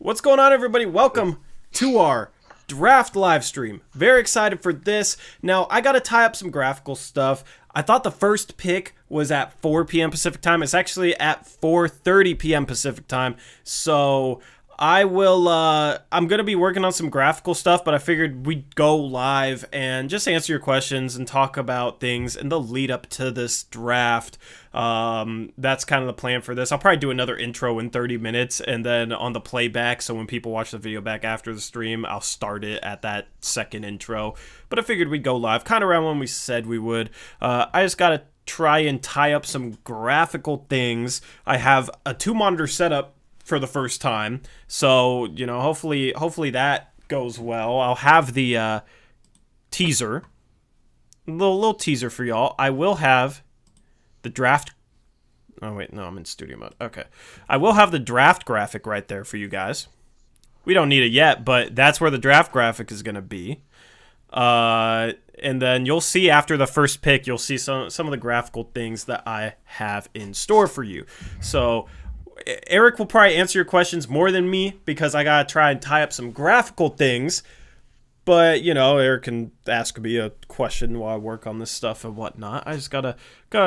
What's going on, everybody? Welcome to our draft live stream. Very excited for this. Now, I got to tie up some graphical stuff. I thought the first pick was at 4 p.m. Pacific time. It's actually at 4:30 p.m. Pacific time. So I'm going to be working on some graphical stuff, but I figured we'd go live and just answer your questions and talk about things in the lead up to this draft. That's kind of the plan for this. I'll probably do another intro in 30 minutes and then on the playback. So when people watch the video back after the stream, I'll start it at that second intro. But I figured we'd go live kind of around when we said we would. I just got to try and tie up some graphical things. I have a 2-monitor setup for the first time, so hopefully that goes well. I'll have the teaser, little teaser for y'all. I will have the draft. Oh wait, no, I'm in studio mode. Okay, I will have the draft graphic right there for you guys. We don't need it yet, but that's where the draft graphic is gonna be. And then you'll see after the first pick, you'll see some of the graphical things that I have in store for you. So Eric will probably answer your questions more than me because I gotta try and tie up some graphical things. But Eric can ask me a question while I work on this stuff and whatnot. I just gotta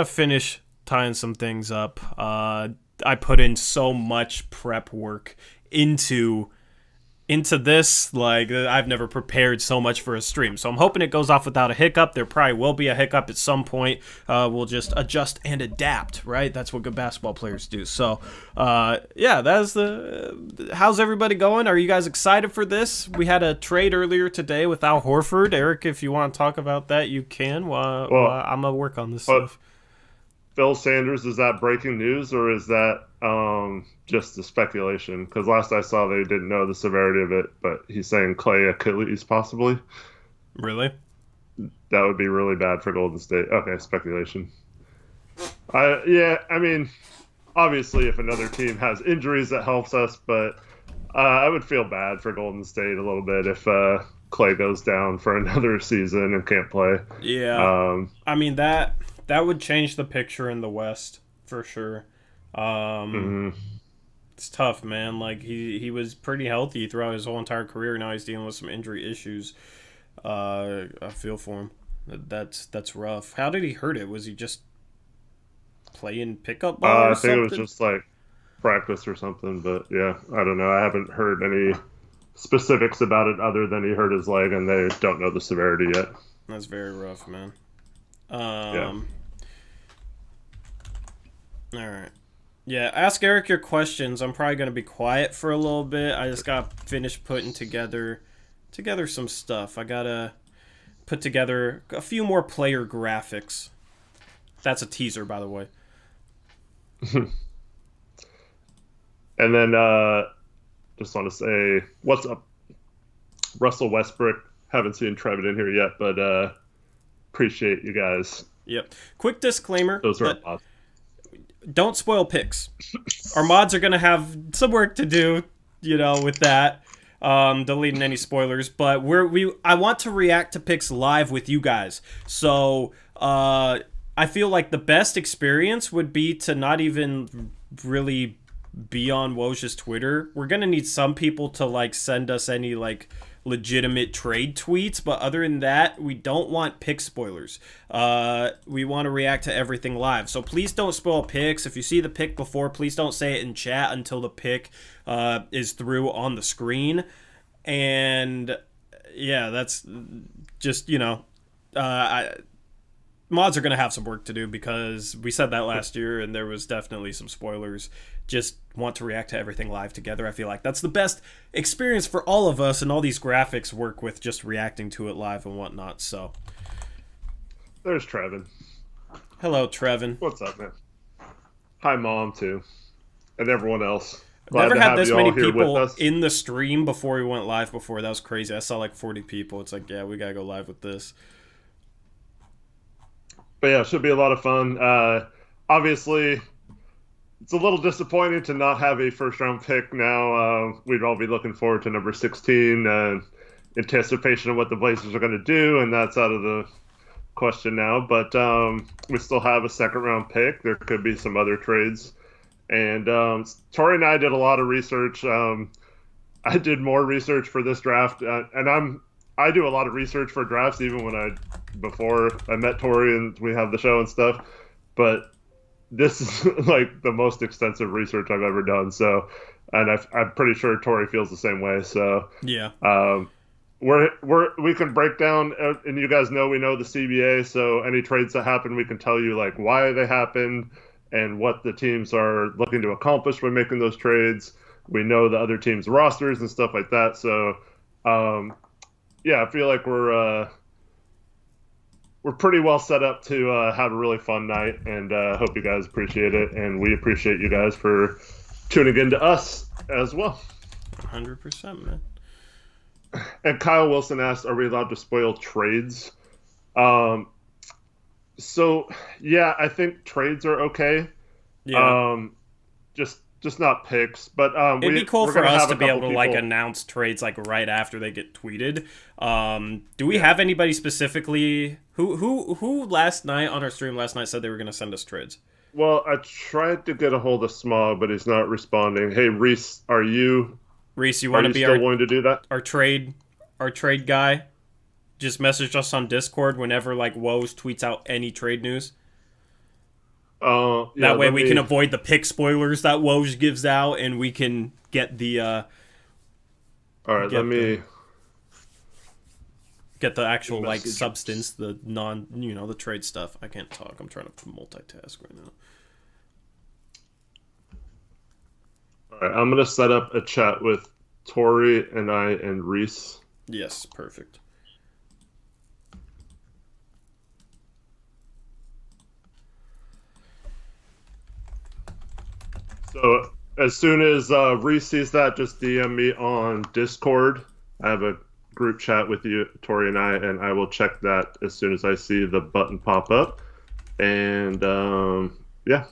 finish tying some things up. I put in so much prep work into this, like I've never prepared so much for a stream. So I'm hoping it goes off without a hiccup. There probably will be a hiccup at some point. We'll just adjust and adapt, right? That's what good basketball players do. So yeah, that's how's everybody going? Are you guys excited for this? We had a trade earlier today with Al Horford. Eric, if you want to talk about that, you can. While I'm gonna work on this stuff. Phil Sanders, is that breaking news or is that just the speculation? Because last I saw, they didn't know the severity of it, but he's saying Clay Achilles possibly. Really? That would be really bad for Golden State. Okay, speculation. I mean, obviously, if another team has injuries, that helps us, but I would feel bad for Golden State a little bit if Clay goes down for another season and can't play. Yeah. I mean, that would change the picture in the West for sure. It's tough, man. Like he was pretty healthy throughout his whole entire career. Now he's dealing with some injury issues. I feel for him. That's rough. How did he hurt it? Was he just playing pickup ball or something? I think it was just like practice or something. But yeah, I don't know. I haven't heard any specifics about it other than he hurt his leg, and they don't know the severity yet. That's very rough, man. Yeah. All right. Yeah, ask Eric your questions. I'm probably going to be quiet for a little bit. I just got finished putting together some stuff. I got to put together a few more player graphics. That's a teaser, by the way. And then just want to say, what's up, Russell Westbrook? Haven't seen Trevin in here yet, but appreciate you guys. Yep. Quick disclaimer. Those are awesome. Don't spoil picks. Our mods are going to have some work to do, with that. Deleting any spoilers. But I want to react to picks live with you guys. So I feel like the best experience would be to not even really be on Woj's Twitter. We're going to need some people to send us any legitimate trade tweets, but other than that, we don't want pick spoilers. We want to react to everything live, so please don't spoil picks. If you see the pick before, please don't say it in chat until the pick is through on the screen. And yeah, that's just mods are going to have some work to do because we said that last year and there was definitely some spoilers. Just want to react to everything live together. I feel like that's the best experience for all of us, and all these graphics work with just reacting to it live and whatnot. So there's Trevin. Hello, Trevin. What's up, man? Hi, Mom, too. And everyone else. Glad never had this many people in the stream before we went live before. That was crazy. I saw 40 people. It's like, yeah, we got to go live with this. But yeah, it should be a lot of fun. Obviously, it's a little disappointing to not have a first-round pick now. We'd all be looking forward to number 16, anticipation of what the Blazers are going to do, and that's out of the question now. But we still have a second-round pick. There could be some other trades. And Tori and I did a lot of research. I did more research for this draft, and I do a lot of research for drafts, even when before I met Tori and we have the show and stuff. But this is like the most extensive research I've ever done. So, and I'm pretty sure Tori feels the same way. So, Yeah. we can break down, and you guys know we know the CBA. So any trades that happen, we can tell you like why they happened and what the teams are looking to accomplish when making those trades. We know the other teams' rosters and stuff like that. So, yeah, I feel like we're pretty well set up to have a really fun night, and hope you guys appreciate it, and we appreciate you guys for tuning in to us as well. 100%, man. And Kyle Wilson asked, "Are we allowed to spoil trades?" So yeah, I think trades are okay. Yeah. Just not picks, but It'd be cool we're for gonna us have to a be able couple to like people- announce trades like right after they get tweeted. Do we have anybody specifically who last night on our stream last night said they were going to send us trades? Well, I tried to get a hold of Smog, but he's not responding. Hey, Reese, Reese, you are want to you be still willing to do that? our trade guy? Just message us on Discord whenever like Woes tweets out any trade news. Yeah, That way we can avoid the pick spoilers that Woj gives out, and we can get the All right, get the actual like Message. substance, the the trade stuff. I can't talk. I'm trying to multitask right now. All right, I'm gonna set up a chat with Tori and I and Reese. Yes, perfect. So as soon as Reese sees that, just DM me on Discord. I have a group chat with you, Tori and I will check that as soon as I see the button pop up. And yeah,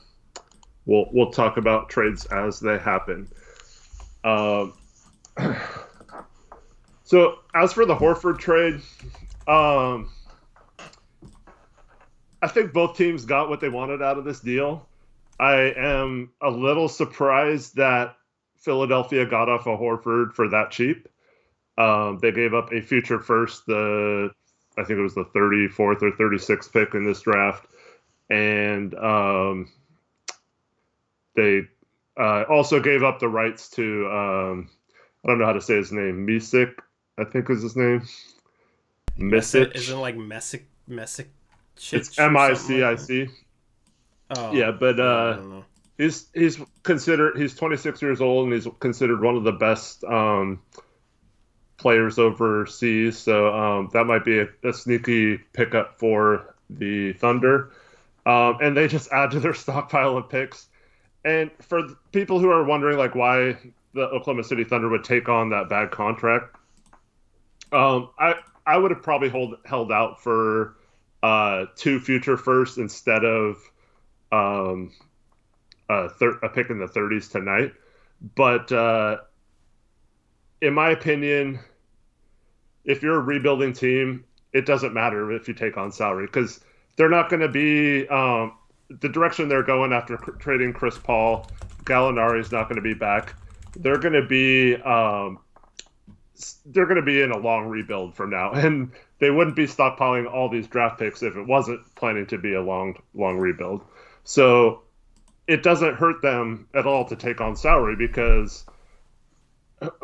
we'll talk about trades as they happen. So as for the Horford trade, I think both teams got what they wanted out of this deal. I am a little surprised that Philadelphia got off a Horford for that cheap. They gave up a future first, I think it was the 34th or 36th pick in this draft. And they also gave up the rights to, I don't know how to say his name, Misic, I think is his name. Misic. Isn't it like Messick? It's Micic. Oh, Yeah, but I don't know. he's 26 years old, and he's considered one of the best players overseas. So that might be a sneaky pickup for the Thunder. And they just add to their stockpile of picks. And for people who are wondering like why the Oklahoma City Thunder would take on that bad contract, I would have probably held out for 2 future firsts instead of a pick in the 30s tonight. But in my opinion, if you're a rebuilding team, it doesn't matter if you take on salary, because they're not going to be the direction they're going after trading Chris Paul. Gallinari is not going to be back. They're going to be in a long rebuild from now, and they wouldn't be stockpiling all these draft picks if it wasn't planning to be a long rebuild. So it doesn't hurt them at all to take on salary, because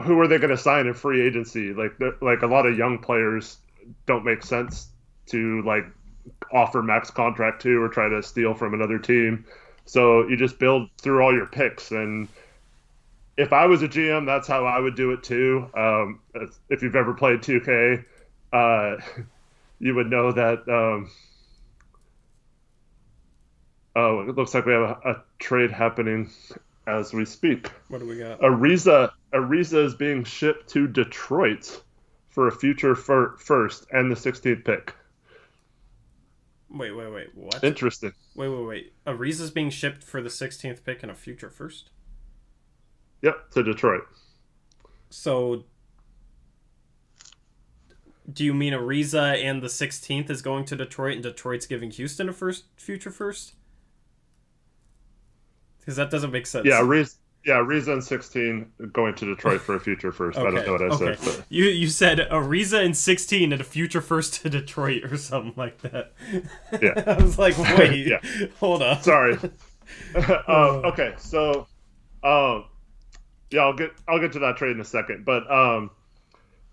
who are they going to sign in free agency? Like a lot of young players don't make sense to like offer max contract to or try to steal from another team. So you just build through all your picks. And if I was a GM, that's how I would do it too. If you've ever played 2K, you would know that. Oh, it looks like we have a trade happening as we speak. What do we got? Ariza is being shipped to Detroit for a future first and the 16th pick. Wait, what? Interesting. Wait. Ariza's being shipped for the 16th pick and a future first? Yep, to Detroit. So, do you mean Ariza and the 16th is going to Detroit, and Detroit's giving Houston a future first? Because that doesn't make sense. Yeah, Yeah, Ariza and 16 going to Detroit for a future first. I don't Okay, know what I okay. said, but You said Ariza and 16 and a future first to Detroit or something like that. yeah, I was like, wait, yeah. hold up. Sorry. Okay, so um, yeah, I'll get to that trade in a second, but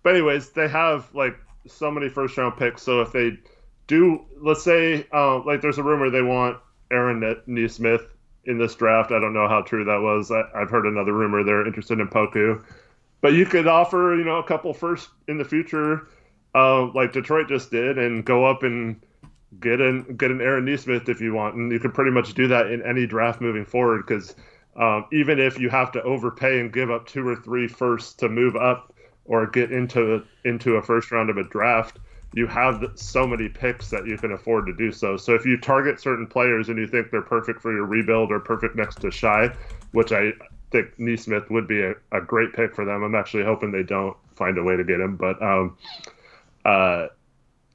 anyways, they have like so many first round picks. So if they do, let's say, like there's a rumor they want Aaron Neesmith in this draft. I don't know how true that was. I've heard another rumor they're interested in Poku, but you could offer, a couple first in the future, like Detroit just did, and go up and get an Aaron Neesmith if you want, and you could pretty much do that in any draft moving forward because even if you have to overpay and give up 2 or 3 firsts to move up or get into a first round of a draft, you have so many picks that you can afford to do so. So if you target certain players and you think they're perfect for your rebuild or perfect next to Shai, which I think Neesmith would be a great pick for them. I'm actually hoping they don't find a way to get him, but uh,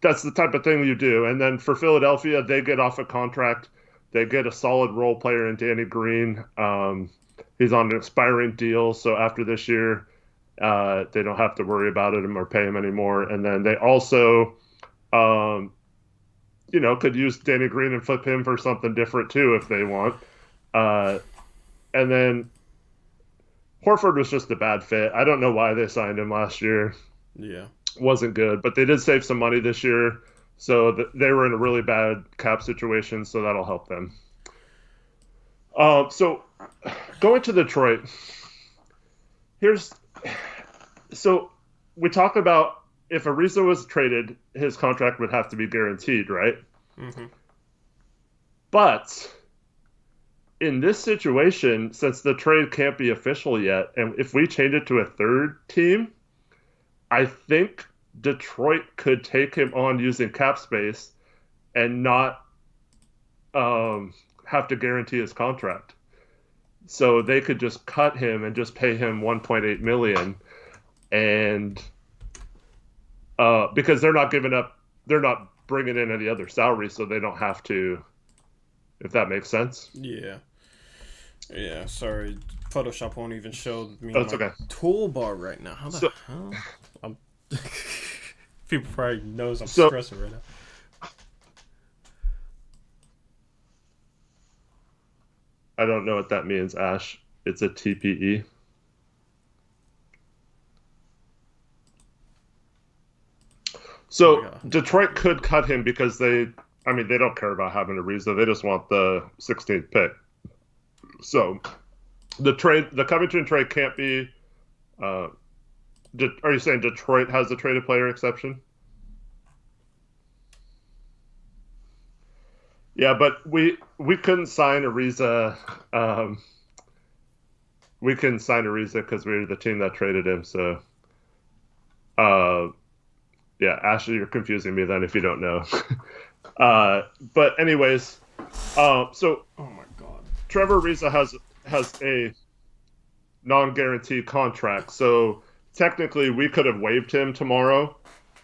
that's the type of thing you do. And then for Philadelphia, they get off a contract. They get a solid role player in Danny Green. He's on an expiring deal, so after this year, they don't have to worry about it or pay him anymore. And then they also, could use Danny Green and flip him for something different too if they want. And then Horford was just a bad fit. I don't know why they signed him last year. Yeah. Wasn't good, but they did save some money this year, so they were in a really bad cap situation, so that'll help them. So going to Detroit, so we talk about if Ariza was traded, his contract would have to be guaranteed, right? Mm-hmm. But in this situation, since the trade can't be official yet, and if we change it to a third team, I think Detroit could take him on using cap space and not have to guarantee his contract. So they could just cut him and just pay him 1.8 million, and because they're not bringing in any other salaries, so they don't have to. If that makes sense. Yeah. Yeah. Sorry, Photoshop won't even show me That's my okay. toolbar right now. How the hell? I'm people probably knows I'm So- stressing right now. I don't know what that means, Ash. It's a TPE. So Oh my God. Detroit could cut him because they don't care about having Ariza. They just want the 16th pick. So the Covington trade can't be. Are you saying Detroit has the traded player exception? Yeah, but we couldn't sign Ariza. We couldn't sign Ariza because we were the team that traded him. So, yeah, Ashley, you're confusing me then if you don't know. But anyways, so Oh my God. Trevor Ariza has a non-guaranteed contract. So technically, we could have waived him tomorrow,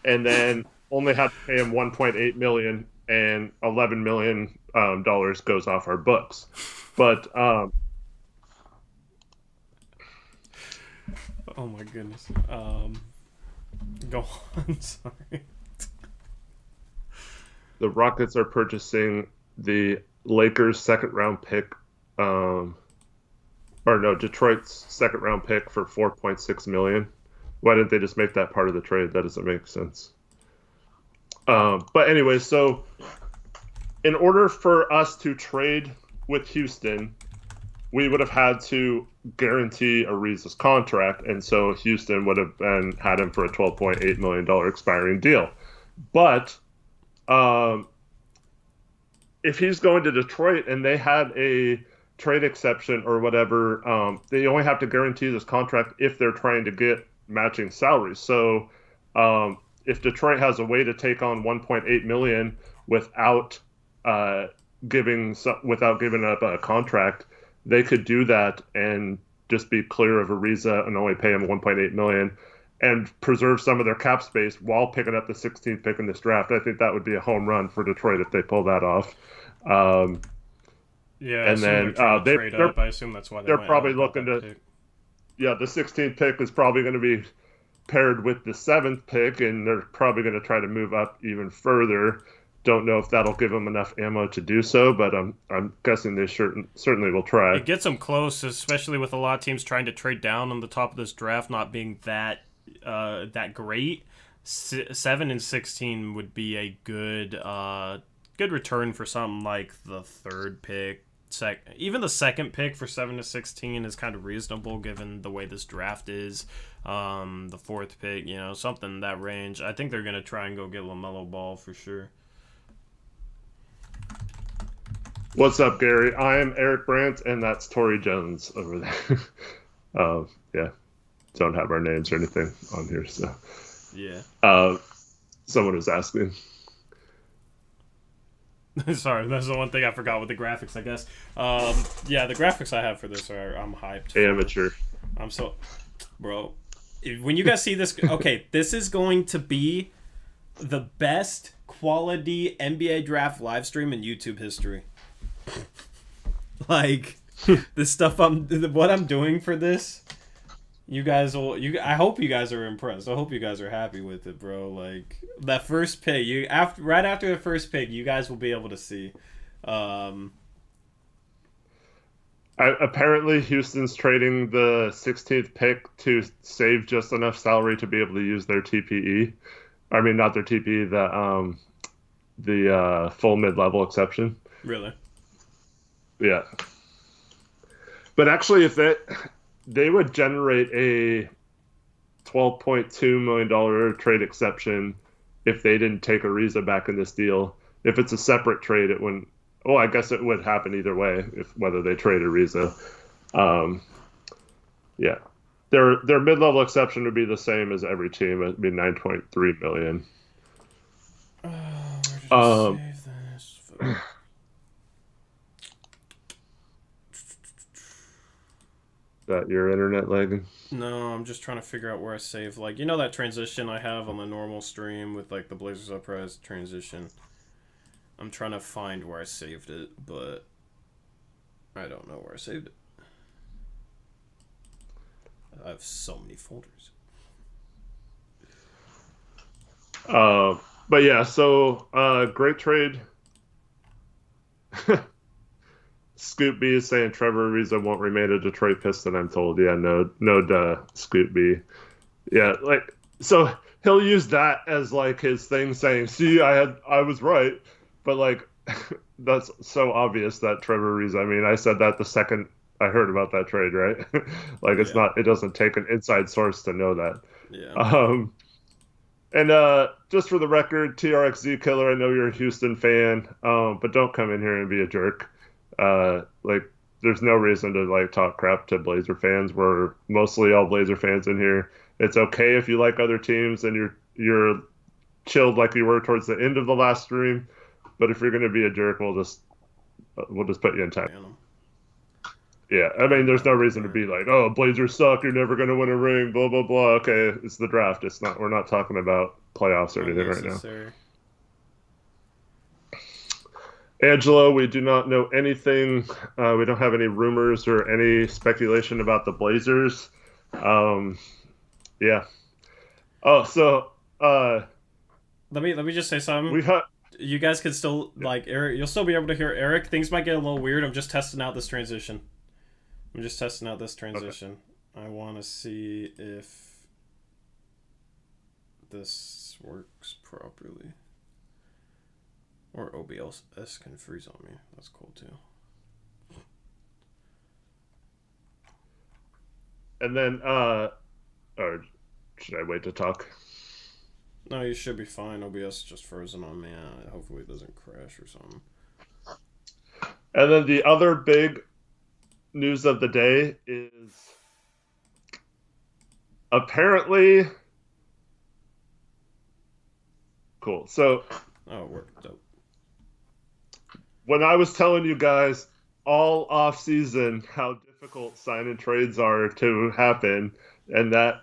and then only had to pay him 1.8 million, and 11 million dollars goes off our books. But Oh my goodness. Go on. Sorry. the Rockets are purchasing the Lakers' second round pick, Detroit's second round pick for 4.6 million. Why didn't they just make that part of the trade? That doesn't make sense. But anyway, so in order for us to trade with Houston, we would have had to guarantee Ariza's contract, and so Houston would have had him for a $12.8 million expiring deal. But if he's going to Detroit and they had a trade exception or whatever, they only have to guarantee this contract if they're trying to get matching salaries. So if Detroit has a way to take on 1.8 million without giving up a contract, they could do that and just be clear of Ariza and only pay him 1.8 million and preserve some of their cap space while picking up the 16th pick in this draft. I think that would be a home run for Detroit if they pull that off. Yeah, I And assume they're then trying to trade they're up. I assume that's why they they're went out probably and got looking that to, pick. yeah, the 16th pick is probably going to be paired with the 7th pick, and they're probably going to try to move up even further. Don't know if that'll give them enough ammo to do so, but I'm guessing they certainly will try. It gets them close, especially with a lot of teams trying to trade down on the top of this draft, not being that great. 7 and 16 would be a good return for something like the 3rd pick. Even the 2nd pick for 7 to 16 is kind of reasonable given the way this draft is. The 4th pick, something in that range. I think they're gonna try and go get LaMelo Ball for sure. What's up, Gary? I am Eric Brandt, and that's Tori Jones over there. Yeah, don't have our names or anything on here, so Yeah. Someone was asking. Sorry, that's the one thing I forgot with the graphics, I guess. Yeah, the graphics I have for this I'm hyped. Amateur. I'm so, bro. When you guys see this, okay, this is going to be the best quality NBA draft live stream in YouTube history. Like this stuff what I'm doing for this, you guys will. I hope you guys are impressed. I hope you guys are happy with it, bro. Like that first pick, right after the first pick, you guys will be able to see. Apparently, Houston's trading the 16th pick to save just enough salary to be able to use their TPE. I mean, not their TPE, the full mid-level exception. Really? Yeah. But actually, if they would generate a $12.2 million trade exception if they didn't take Ariza back in this deal. If it's a separate trade, it wouldn't. Well, I guess it would happen either way, whether they trade Ariza. Yeah. Their mid-level exception would be the same as every team. It'd be $9.3 million. Where did I save this? That your internet lagging? No, I'm just trying to figure out where I save. Like, that transition I have on the normal stream with like the Blazers Uprise transition. I'm trying to find where I saved it, but I don't know where I saved it. I have so many folders. But yeah, so great trade. Scoop B is saying Trevor Ariza won't remain a Detroit Piston, I'm told. Yeah, no, Scoop B. Yeah, like, so he'll use that as like his thing saying, see, I was right. But like, that's so obvious that Trevor Ariza, I mean, I said that the second I heard about that trade, right? Like, it doesn't take an inside source to know that. Yeah. And just for the record, TRXZ Killer, I know you're a Houston fan, but don't come in here and be a jerk. Like, there's no reason to like talk crap to Blazer fans. We're mostly all Blazer fans in here. It's okay if you like other teams and you're chilled like you were towards the end of the last stream. But if you're gonna be a jerk, we'll just put you in time. Yeah, I mean, there's no reason to be like, oh, Blazers suck. You're never gonna win a ring. Blah blah blah. Okay, it's the draft. It's not. We're not talking about playoffs or anything right now. Angelo, we do not know anything. We don't have any rumors or any speculation about the Blazers. Yeah. Oh, so let me just say something. You guys can still like Eric. You'll still be able to hear Eric. Things might get a little weird. I'm just testing out this transition. Okay. I want to see if this works properly. Or OBS can freeze on me. That's cool too. And then, or should I wait to talk? No, you should be fine. OBS just frozen on me. Hopefully it doesn't crash or something. And then the other big news of the day is apparently cool. So, it worked. Dope. When I was telling you guys all off season how difficult sign and trades are to happen, and that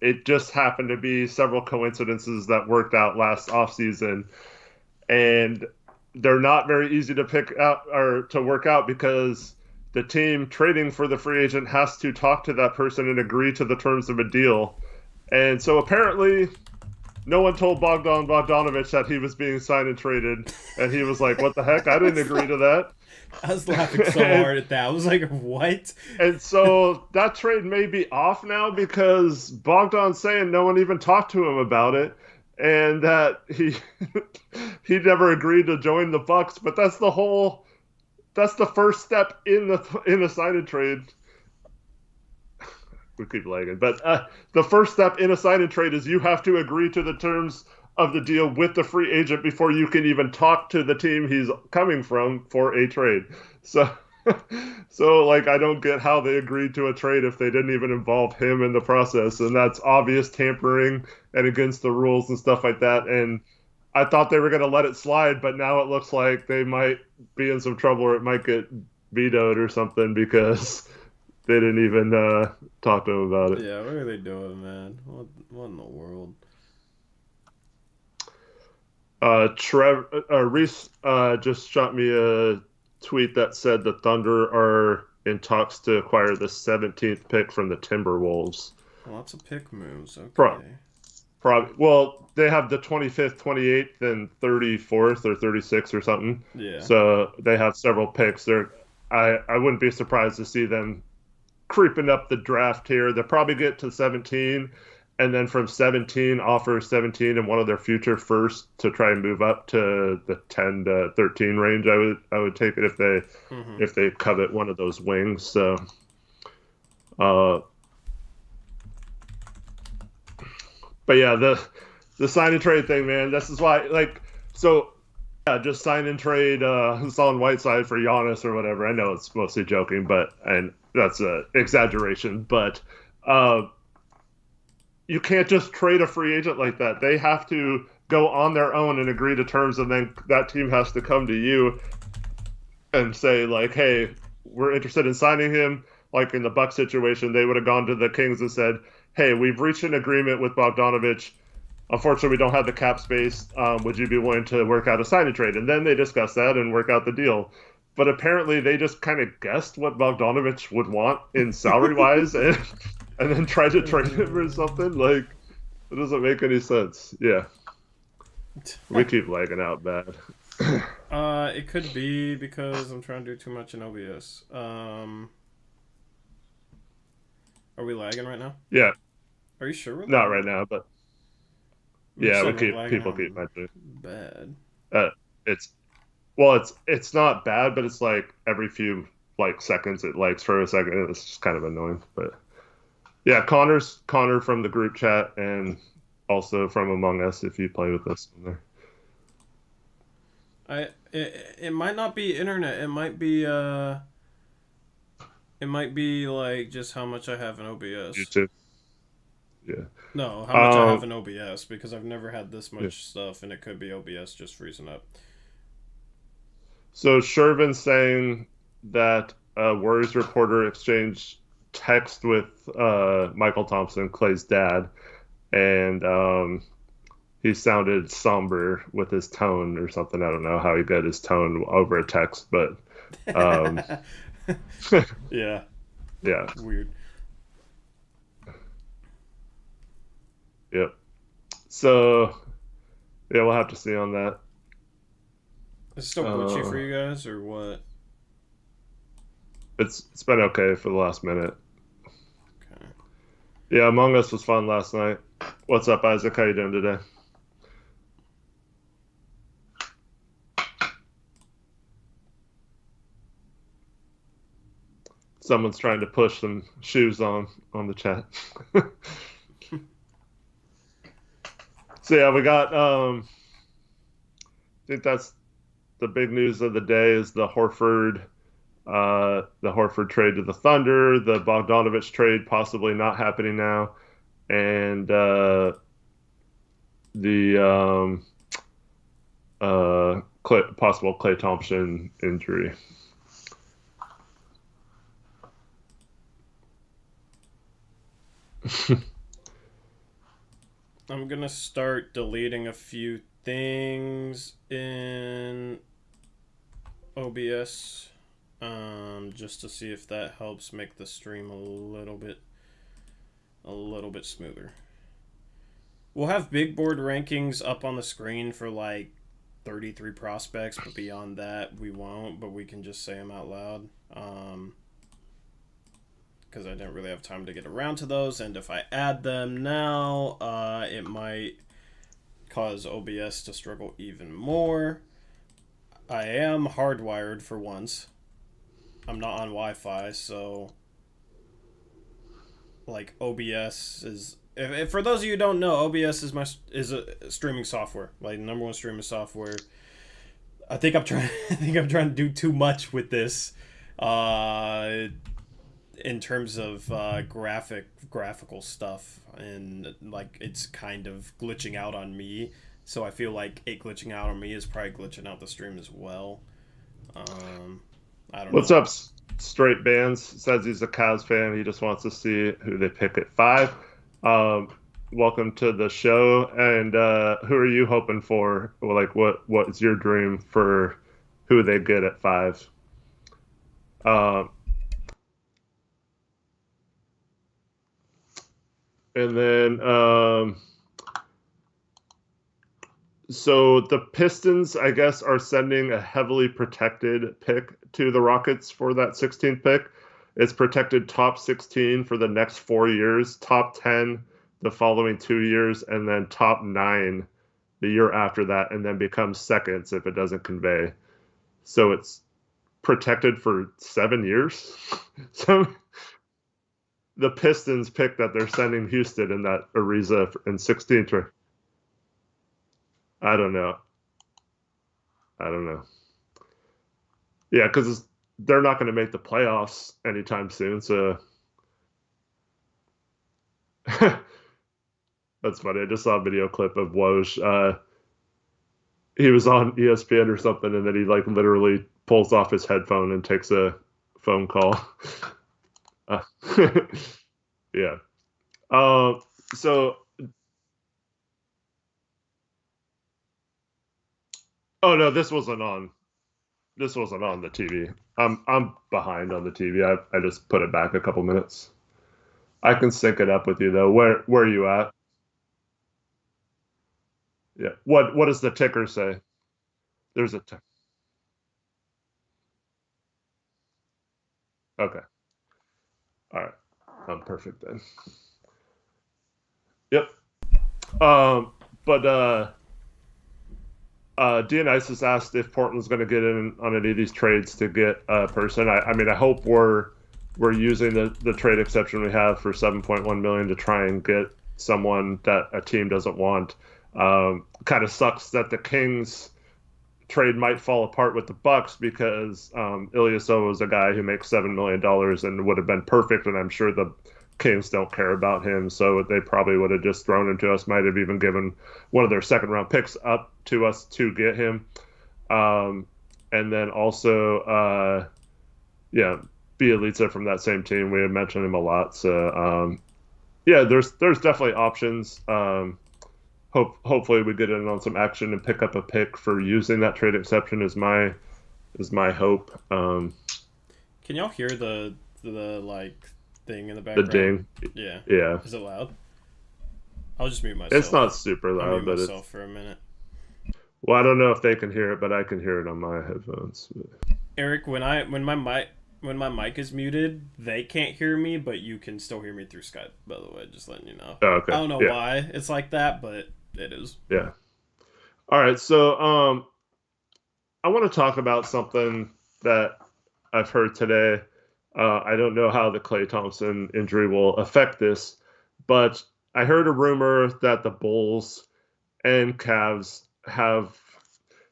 it just happened to be several coincidences that worked out last off season, and they're not very easy to pick out or to work out because the team trading for the free agent has to talk to that person and agree to the terms of a deal. And so apparently no one told Bogdanovich that he was being signed and traded, and he was like, "What the heck? I didn't agree to that." I was laughing so hard at that. I was like, what? And so that trade may be off now because Bogdan's saying no one even talked to him about it, and that he he never agreed to join the Bucks. But that's the first step in the sign and trade. We keep lagging, but the first step in a sign and trade is you have to agree to the terms of the deal with the free agent before you can even talk to the team he's coming from for a trade. So, so like I don't get how they agreed to a trade if they didn't even involve him in the process, and that's obvious tampering and against the rules and stuff like that. And I thought they were going to let it slide, but now it looks like they might be in some trouble or it might get vetoed or something because they didn't even talk to him about it. Yeah, what are they doing, man? What in the world? Reese just shot me a tweet that said the Thunder are in talks to acquire the 17th pick from the Timberwolves. Lots of pick moves. Okay. Probably. Well, they have the 25th, 28th, and 34th or 36th or something. Yeah. So they have several picks. I wouldn't be surprised to see them creeping up the draft here. They'll probably get to 17, and then from 17 offer 17 and one of their future first to try and move up to the 10 to 13 range. I would take it if they covet one of those wings. So, but yeah, the sign and trade thing, man. This is why, yeah, just sign and trade Hassan Whiteside for Giannis or whatever. I know it's mostly joking, and that's an exaggeration, but you can't just trade a free agent like that. They have to go on their own and agree to terms, and then that team has to come to you and say, like, hey, we're interested in signing him. Like in the Bucks situation, they would have gone to the Kings and said, hey, we've reached an agreement with Bogdanovich. Unfortunately, we don't have the cap space. Would you be willing to work out a sign and trade? And then they discuss that and work out the deal. But apparently, they just kind of guessed what Bogdanovich would want in salary-wise and then tried to trade him or something. Like, it doesn't make any sense. Yeah. We keep lagging out bad. It could be because I'm trying to do too much in OBS. Are we lagging right now? Yeah. Are you sure? Not right now, but yeah, people keep mentioning bad. It's not bad, but it's like every few seconds it lags for a second. It's just kind of annoying, but yeah, Connor from the group chat and also from Among Us if you play with us in there. It might not be internet. It might be like just how much I have in OBS. YouTube. Yeah. No, how much I have in OBS because I've never had this much stuff, and it could be OBS just freezing up. So Shervin's saying that a Warriors reporter exchanged text with Michael Thompson, Clay's dad, and he sounded somber with his tone or something. I don't know how he got his tone over a text, but yeah. Weird. Yep. So, yeah, we'll have to see on that. Is it still glitchy for you guys, or what? It's been okay for the last minute. Okay. Yeah, Among Us was fun last night. What's up, Isaac? How you doing today? Someone's trying to push some shoes on the chat. So yeah, we got I think that's the big news of the day is the Horford trade to the Thunder, the Bogdanovich trade possibly not happening now, and the possible Klay Thompson injury. I'm gonna start deleting a few things in OBS, just to see if that helps make the stream a little bit smoother. We'll have big board rankings up on the screen for like 33 prospects, but beyond that we won't, but we can just say them out loud. Because I didn't really have time to get around to those, and if I add them now, it might cause OBS to struggle even more. I am hardwired for once. I'm not on Wi-Fi, so like OBS is. If for those of you who don't know, OBS is a streaming software, like number one streaming software. I think I'm trying. I think I'm trying to do too much with this, in terms of graphical stuff, and like it's kind of glitching out on me. So I feel like it glitching out on me is probably glitching out the stream as well. I don't know. What's up, Straight Bands? Says he's a Cavs fan. He just wants to see who they pick at 5. Welcome to the show. And who are you hoping for? Like, what is your dream for who they get at 5? And then, so the Pistons, I guess, are sending a heavily protected pick to the Rockets for that 16th pick. It's protected top 16 for the next 4 years, top 10 the following 2 years, and then top 9 the year after that, and then becomes seconds if it doesn't convey. So it's protected for 7 years. So the Pistons pick that they're sending Houston in that Ariza in 16th. I don't know. Yeah, because they're not going to make the playoffs anytime soon. So that's funny. I just saw a video clip of Woj. He was on ESPN or something, and then he like literally pulls off his headphone and takes a phone call. Yeah. So. Oh no, this wasn't on the TV. I'm behind on the TV. I just put it back a couple minutes. I can sync it up with you though. Where are you at? Yeah. What does the ticker say? There's a ticker. Okay. All right. I'm perfect then. Yep. But Dionysus asked if Portland's going to get in on any of these trades to get a person. I mean, I hope we're using the trade exception we have for $7.1 million to try and get someone that a team doesn't want. Kind of sucks that the Kings trade might fall apart with the Bucks because Ilyasova is a guy who makes $7 million and would have been perfect, and I'm sure the Kings don't care about him, so they probably would have just thrown him to us, might have even given one of their second round picks up to us to get him. And then also, Bielitsa from that same team, we had mentioned him a lot. So, there's definitely options. Hopefully we get in on some action and pick up a pick for using that trade exception is my hope. Can y'all hear the like thing in the background? The ding. Yeah. Is it loud? I'll just mute myself. It's not super loud, I'll mute but myself for a minute. Well, I don't know if they can hear it, but I can hear it on my headphones. Eric, when my mic is muted, they can't hear me, but you can still hear me through Skype. By the way, just letting you know. Oh, okay. I don't know why it's like that, but it is. Yeah. All right. So, I want to talk about something that I've heard today. I don't know how the Klay Thompson injury will affect this, but I heard a rumor that the Bulls and Cavs have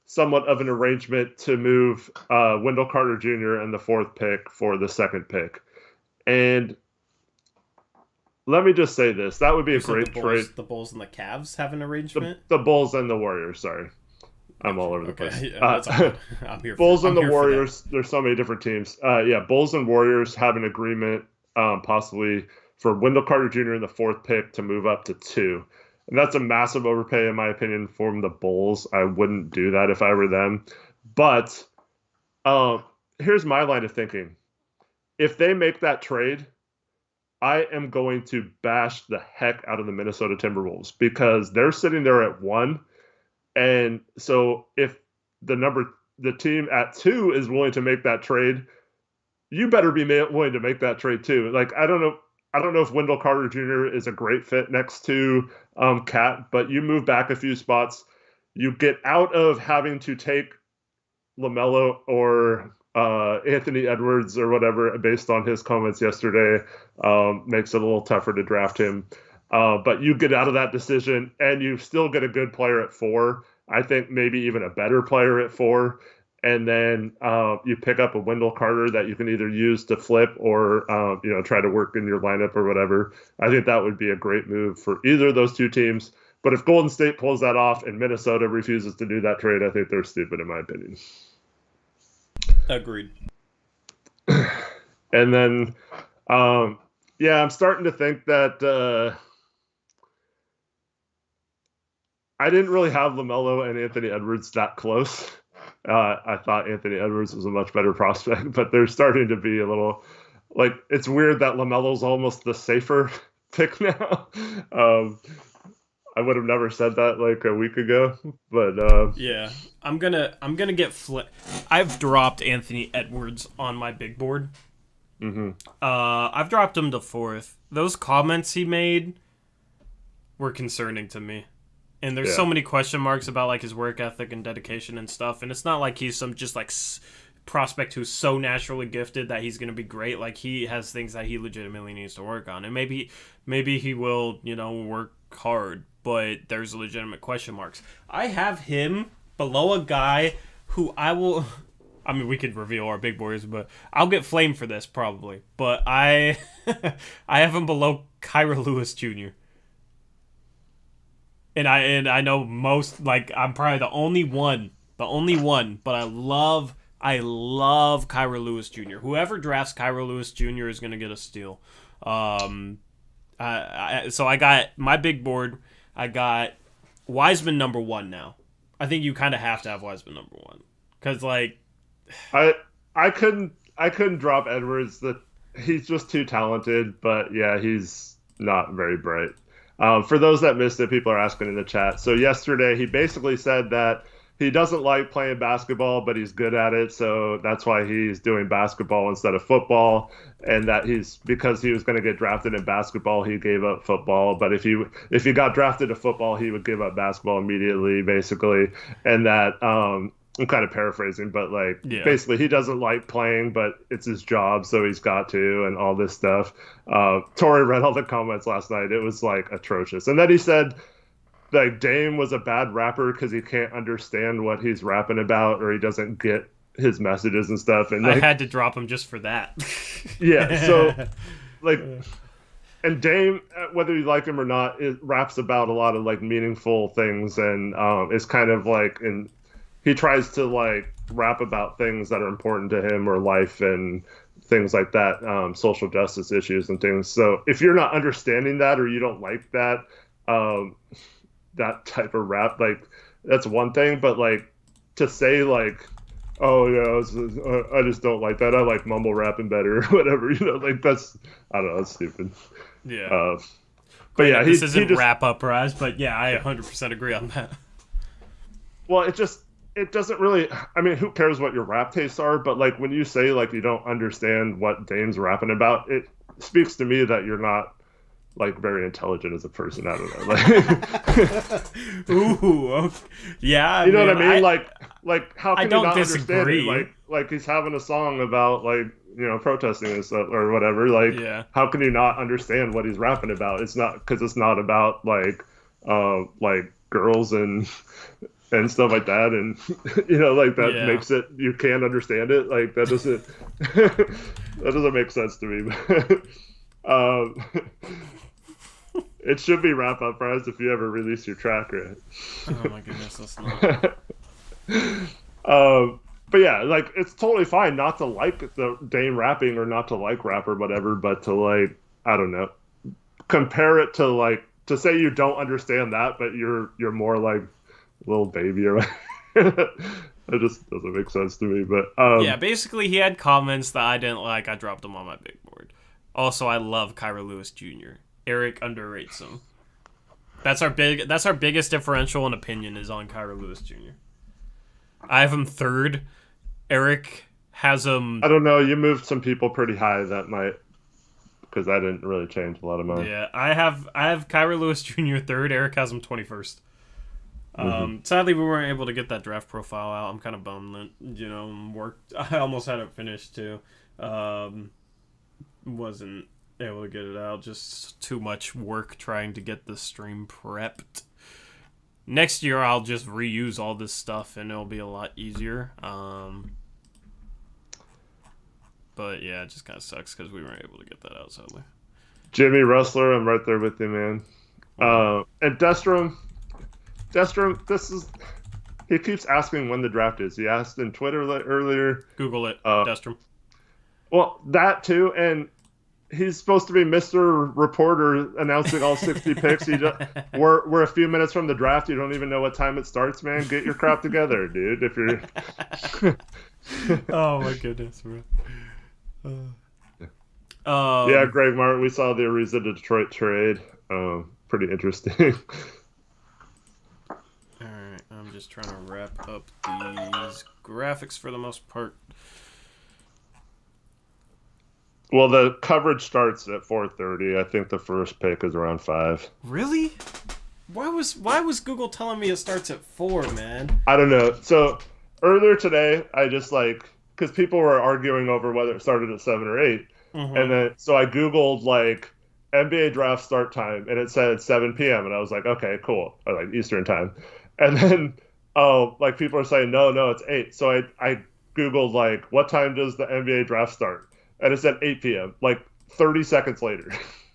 somewhat of an arrangement to move Wendell Carter Jr. and the 4th pick for the 2nd pick. And let me just say this. That would be a great trade. The Bulls and the Cavs have an arrangement? The Bulls and the Warriors, sorry. I'm all over the place. Yeah, that's all I'm here Bulls and the Warriors, there's so many different teams. Bulls and Warriors have an agreement possibly for Wendell Carter Jr. in the 4th pick to move up to 2. And that's a massive overpay, in my opinion, from the Bulls. I wouldn't do that if I were them. But Um, Here's my line of thinking. If they make that trade, I am going to bash the heck out of the Minnesota Timberwolves because they're sitting there at 1. And so if the team at 2 is willing to make that trade, you better be willing to make that trade too. Like I don't know if Wendell Carter Jr. is a great fit next to Cat, but you move back a few spots, you get out of having to take LaMelo or Anthony Edwards or whatever based on his comments yesterday. Makes it a little tougher to draft him. But you get out of that decision and you still get a good player at 4. I think maybe even a better player at 4. And then you pick up a Wendell Carter that you can either use to flip or try to work in your lineup or whatever. I think that would be a great move for either of those two teams. But if Golden State pulls that off and Minnesota refuses to do that trade, I think they're stupid in my opinion. Agreed. And then, I'm starting to think that I didn't really have LaMelo and Anthony Edwards that close. I thought Anthony Edwards was a much better prospect, but they're starting to be a little like it's weird that LaMelo's almost the safer pick now. I would have never said that like a week ago, but yeah, I'm gonna get I've dropped Anthony Edwards on my big board. Mm-hmm. I've dropped him to 4th. Those comments he made were concerning to me. And there's so many question marks about like his work ethic and dedication and stuff. And it's not like he's some just like prospect who's so naturally gifted that he's going to be great. Like he has things that he legitimately needs to work on. And maybe he will, work hard, but there's legitimate question marks. I have him below a guy who I mean, we could reveal our big boys, but I'll get flamed for this probably. But I have him below Kyra Lewis Jr. And I know most, like, I'm probably the only one, but I love Kyra Lewis Jr. Whoever drafts Kyra Lewis Jr. is going to get a steal. So I got my big board. I got Wiseman number 1 now. I think you kind of have to have Wiseman number 1 because like I couldn't drop Edwards. He's just too talented, but yeah, he's not very bright. For those that missed it, people are asking in the chat. So yesterday, he basically said that he doesn't like playing basketball, but he's good at it. So that's why he's doing basketball instead of football. And that because he was going to get drafted in basketball, he gave up football. But if he got drafted to football, he would give up basketball immediately, basically. And that I'm kind of paraphrasing, but basically he doesn't like playing, but it's his job, so he's got to, and all this stuff. Tori read all the comments last night. It was like atrocious. And then he said like Dame was a bad rapper because he can't understand what he's rapping about, or he doesn't get his messages and stuff. And I had to drop him just for that. Yeah, so like, and Dame, whether you like him or not, it raps about a lot of like meaningful things, and it's kind of like he tries to like rap about things that are important to him or life and things like that, social justice issues and things. So if you're not understanding that or you don't like that, that type of rap, like that's one thing. But like to say like, oh yeah, I just don't like that. I like mumble rapping better or whatever. Like that's, I don't know, that's stupid. Yeah. But yeah, this isn't rap Uprise, but yeah, I 100% agree on that. Well, it doesn't really, I mean, who cares what your rap tastes are, but like when you say like you don't understand what Dame's rapping about, it speaks to me that you're not like very intelligent as a person. I don't know. Like, ooh, okay. Yeah, you know what I mean? Like how can you not disagree. understand it? Like he's having a song about like protesting and stuff or whatever. Like how can you not understand what he's rapping about? It's not because it's not about like girls and stuff like that, and like that makes it you can't understand it. Like that doesn't that doesn't make sense to me. It should be Wrap Up Prize if you ever release your track, right? Oh my goodness, that's not. But yeah, like it's totally fine not to like the Dame rapping or not to like rap or whatever, but to like, I don't know, compare it to like, to say you don't understand that, but you're more like Lil Baby or That just doesn't make sense to me. But yeah, basically he had comments that I didn't like. I dropped them on my big board. Also, I love Kyra Lewis Jr. Eric underrates him. That's our biggest differential in opinion is on Kyra Lewis Jr. I have him third. Eric has him. I don't know. You moved some people pretty high. That might, because I didn't really change a lot of mine. Yeah, I have Kyra Lewis Jr. third. Eric has him 21st. Sadly, we weren't able to get that draft profile out. I'm kind of bummed that worked. I almost had it finished too. Wasn't able to get it out. Just too much work trying to get the stream prepped. Next year, I'll just reuse all this stuff, and it'll be a lot easier. But yeah, it just kind of sucks because we weren't able to get that out, sadly. Jimmy Rustler, I'm right there with you, man. And Destrom, he keeps asking when the draft is. He asked in Twitter earlier. Google it, Destrom. Well, that too, and he's supposed to be Mr. Reporter announcing all 60 picks. We're a few minutes from the draft. You don't even know what time it starts, man. Get your crap together, dude. If you're. Oh my goodness, bro. Yeah, Greg Martin. We saw the Ariza to Detroit trade. Pretty interesting. Alright, I'm just trying to wrap up these graphics for the most part. Well, the coverage starts at 4:30. I think the first pick is around 5. Really? Why was Google telling me it starts at 4, man? I don't know. So earlier today, I just because people were arguing over whether it started at 7 or 8, and then so I Googled NBA draft start time, and it said 7 p.m. and I was like, okay, cool, or Eastern time, and then people are saying no, it's 8. So I Googled what time does the NBA draft start, and it said 8 p.m. 30 seconds later.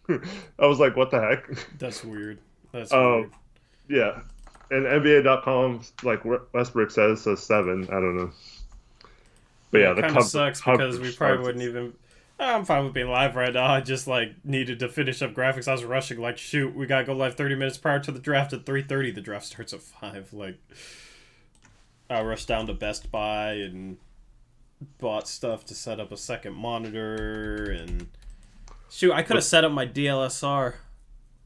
I was like, what the heck? That's weird. That's weird. Yeah, and NBA.com Westbrook says 7. I don't know. But yeah, it kind of sucks because we probably wouldn't even. I'm fine with being live right now. I just needed to finish up graphics. I was rushing. Shoot, we gotta go live 30 minutes prior to the draft at 3:30. The draft starts at 5. I rushed down to Best Buy and bought stuff to set up a second monitor and shoot. I could have set up my DLSR,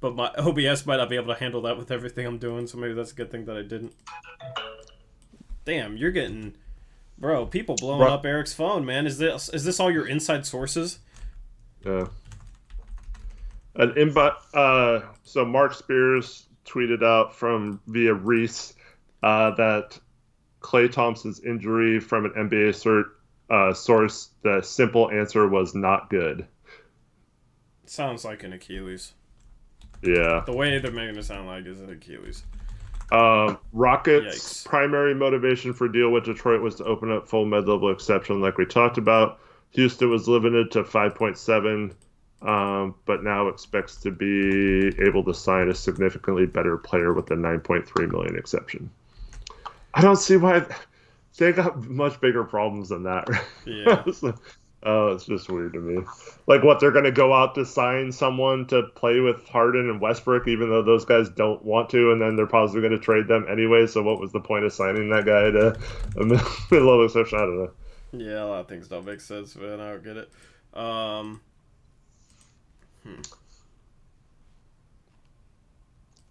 but my OBS might not be able to handle that with everything I'm doing. So maybe that's a good thing that I didn't. Damn, you're getting. Bro, people blowing up Eric's phone, man. Is this all your inside sources? Yeah. So Mark Spears tweeted out via Reese that Klay Thompson's injury from an NBA source, the simple answer was not good. Sounds like an Achilles. Yeah. The way they're making it sound like is an Achilles. Rockets' primary motivation for deal with Detroit was to open up full mid-level exception like we talked about. Houston was limited to 5.7, but now expects to be able to sign a significantly better player with a 9.3 million exception. I don't see why they got much bigger problems than that. Yeah. It's just weird to me. What, they're going to go out to sign someone to play with Harden and Westbrook, even though those guys don't want to, and then they're possibly going to trade them anyway, so what was the point of signing that guy to a middle exception? I don't know. Yeah, a lot of things don't make sense, man. I don't get it.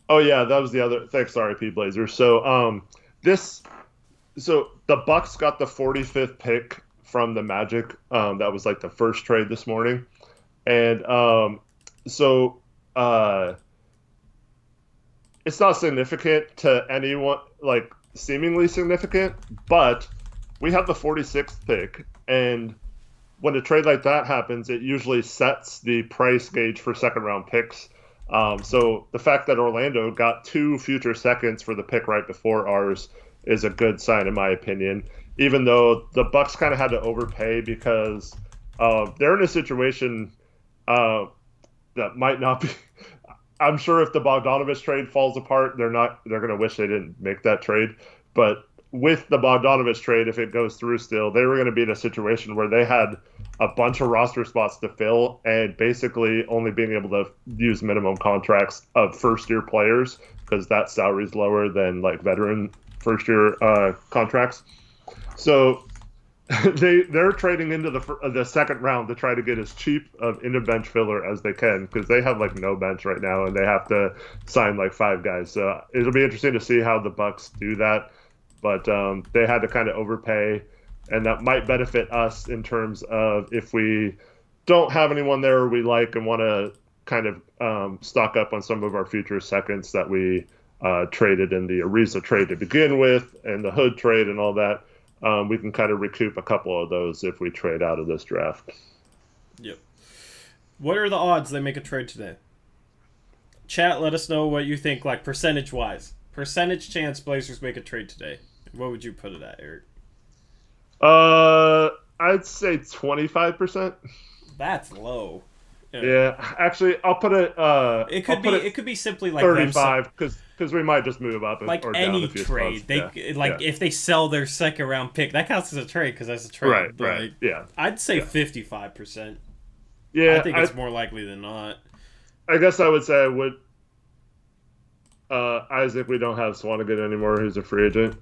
Oh, yeah, that was the other... Thanks, sorry, P-Blazer. So, So, the Bucks got the 45th pick from the Magic. That was the first trade this morning. And it's not significant to anyone, seemingly significant, but we have the 46th pick. And when a trade like that happens, it usually sets the price gauge for second round picks. So the fact that Orlando got 2 future seconds for the pick right before ours is a good sign, in my opinion. Even though the Bucks kind of had to overpay because they're in a situation that might not be. I'm sure if the Bogdanovich trade falls apart, they're going to wish they didn't make that trade. But with the Bogdanovich trade, if it goes through still, they were going to be in a situation where they had a bunch of roster spots to fill and basically only being able to use minimum contracts of first-year players because that salary is lower than veteran first-year contracts. So they're trading into the second round to try to get as cheap of in a bench filler as they can because they have like no bench right now and they have to sign like five guys. So it'll be interesting to see how the Bucks do that. But they had to kind of overpay, and that might benefit us in terms of if we don't have anyone there we like and want to kind of stock up on some of our future seconds that we traded in the Ariza trade to begin with and the Hood trade and all that. We can kind of recoup a couple of those if we trade out of this draft. Yep. What are the odds they make a trade today? Chat, let us know what you think, like percentage-wise. Percentage chance Blazers make a trade today. What would you put it at, Eric? I'd say 25%. That's low. Yeah, actually, I'll put it. It could be simply like 35 because we might just move up like or any down a few trade. spots. If they sell their second round pick, that counts as a trade because that's a trade. Right. Yeah, I'd say 55%. Yeah, I think it's more likely than not. I guess I would say I would. Isaac, we don't have Swanigan anymore. Who's a free agent.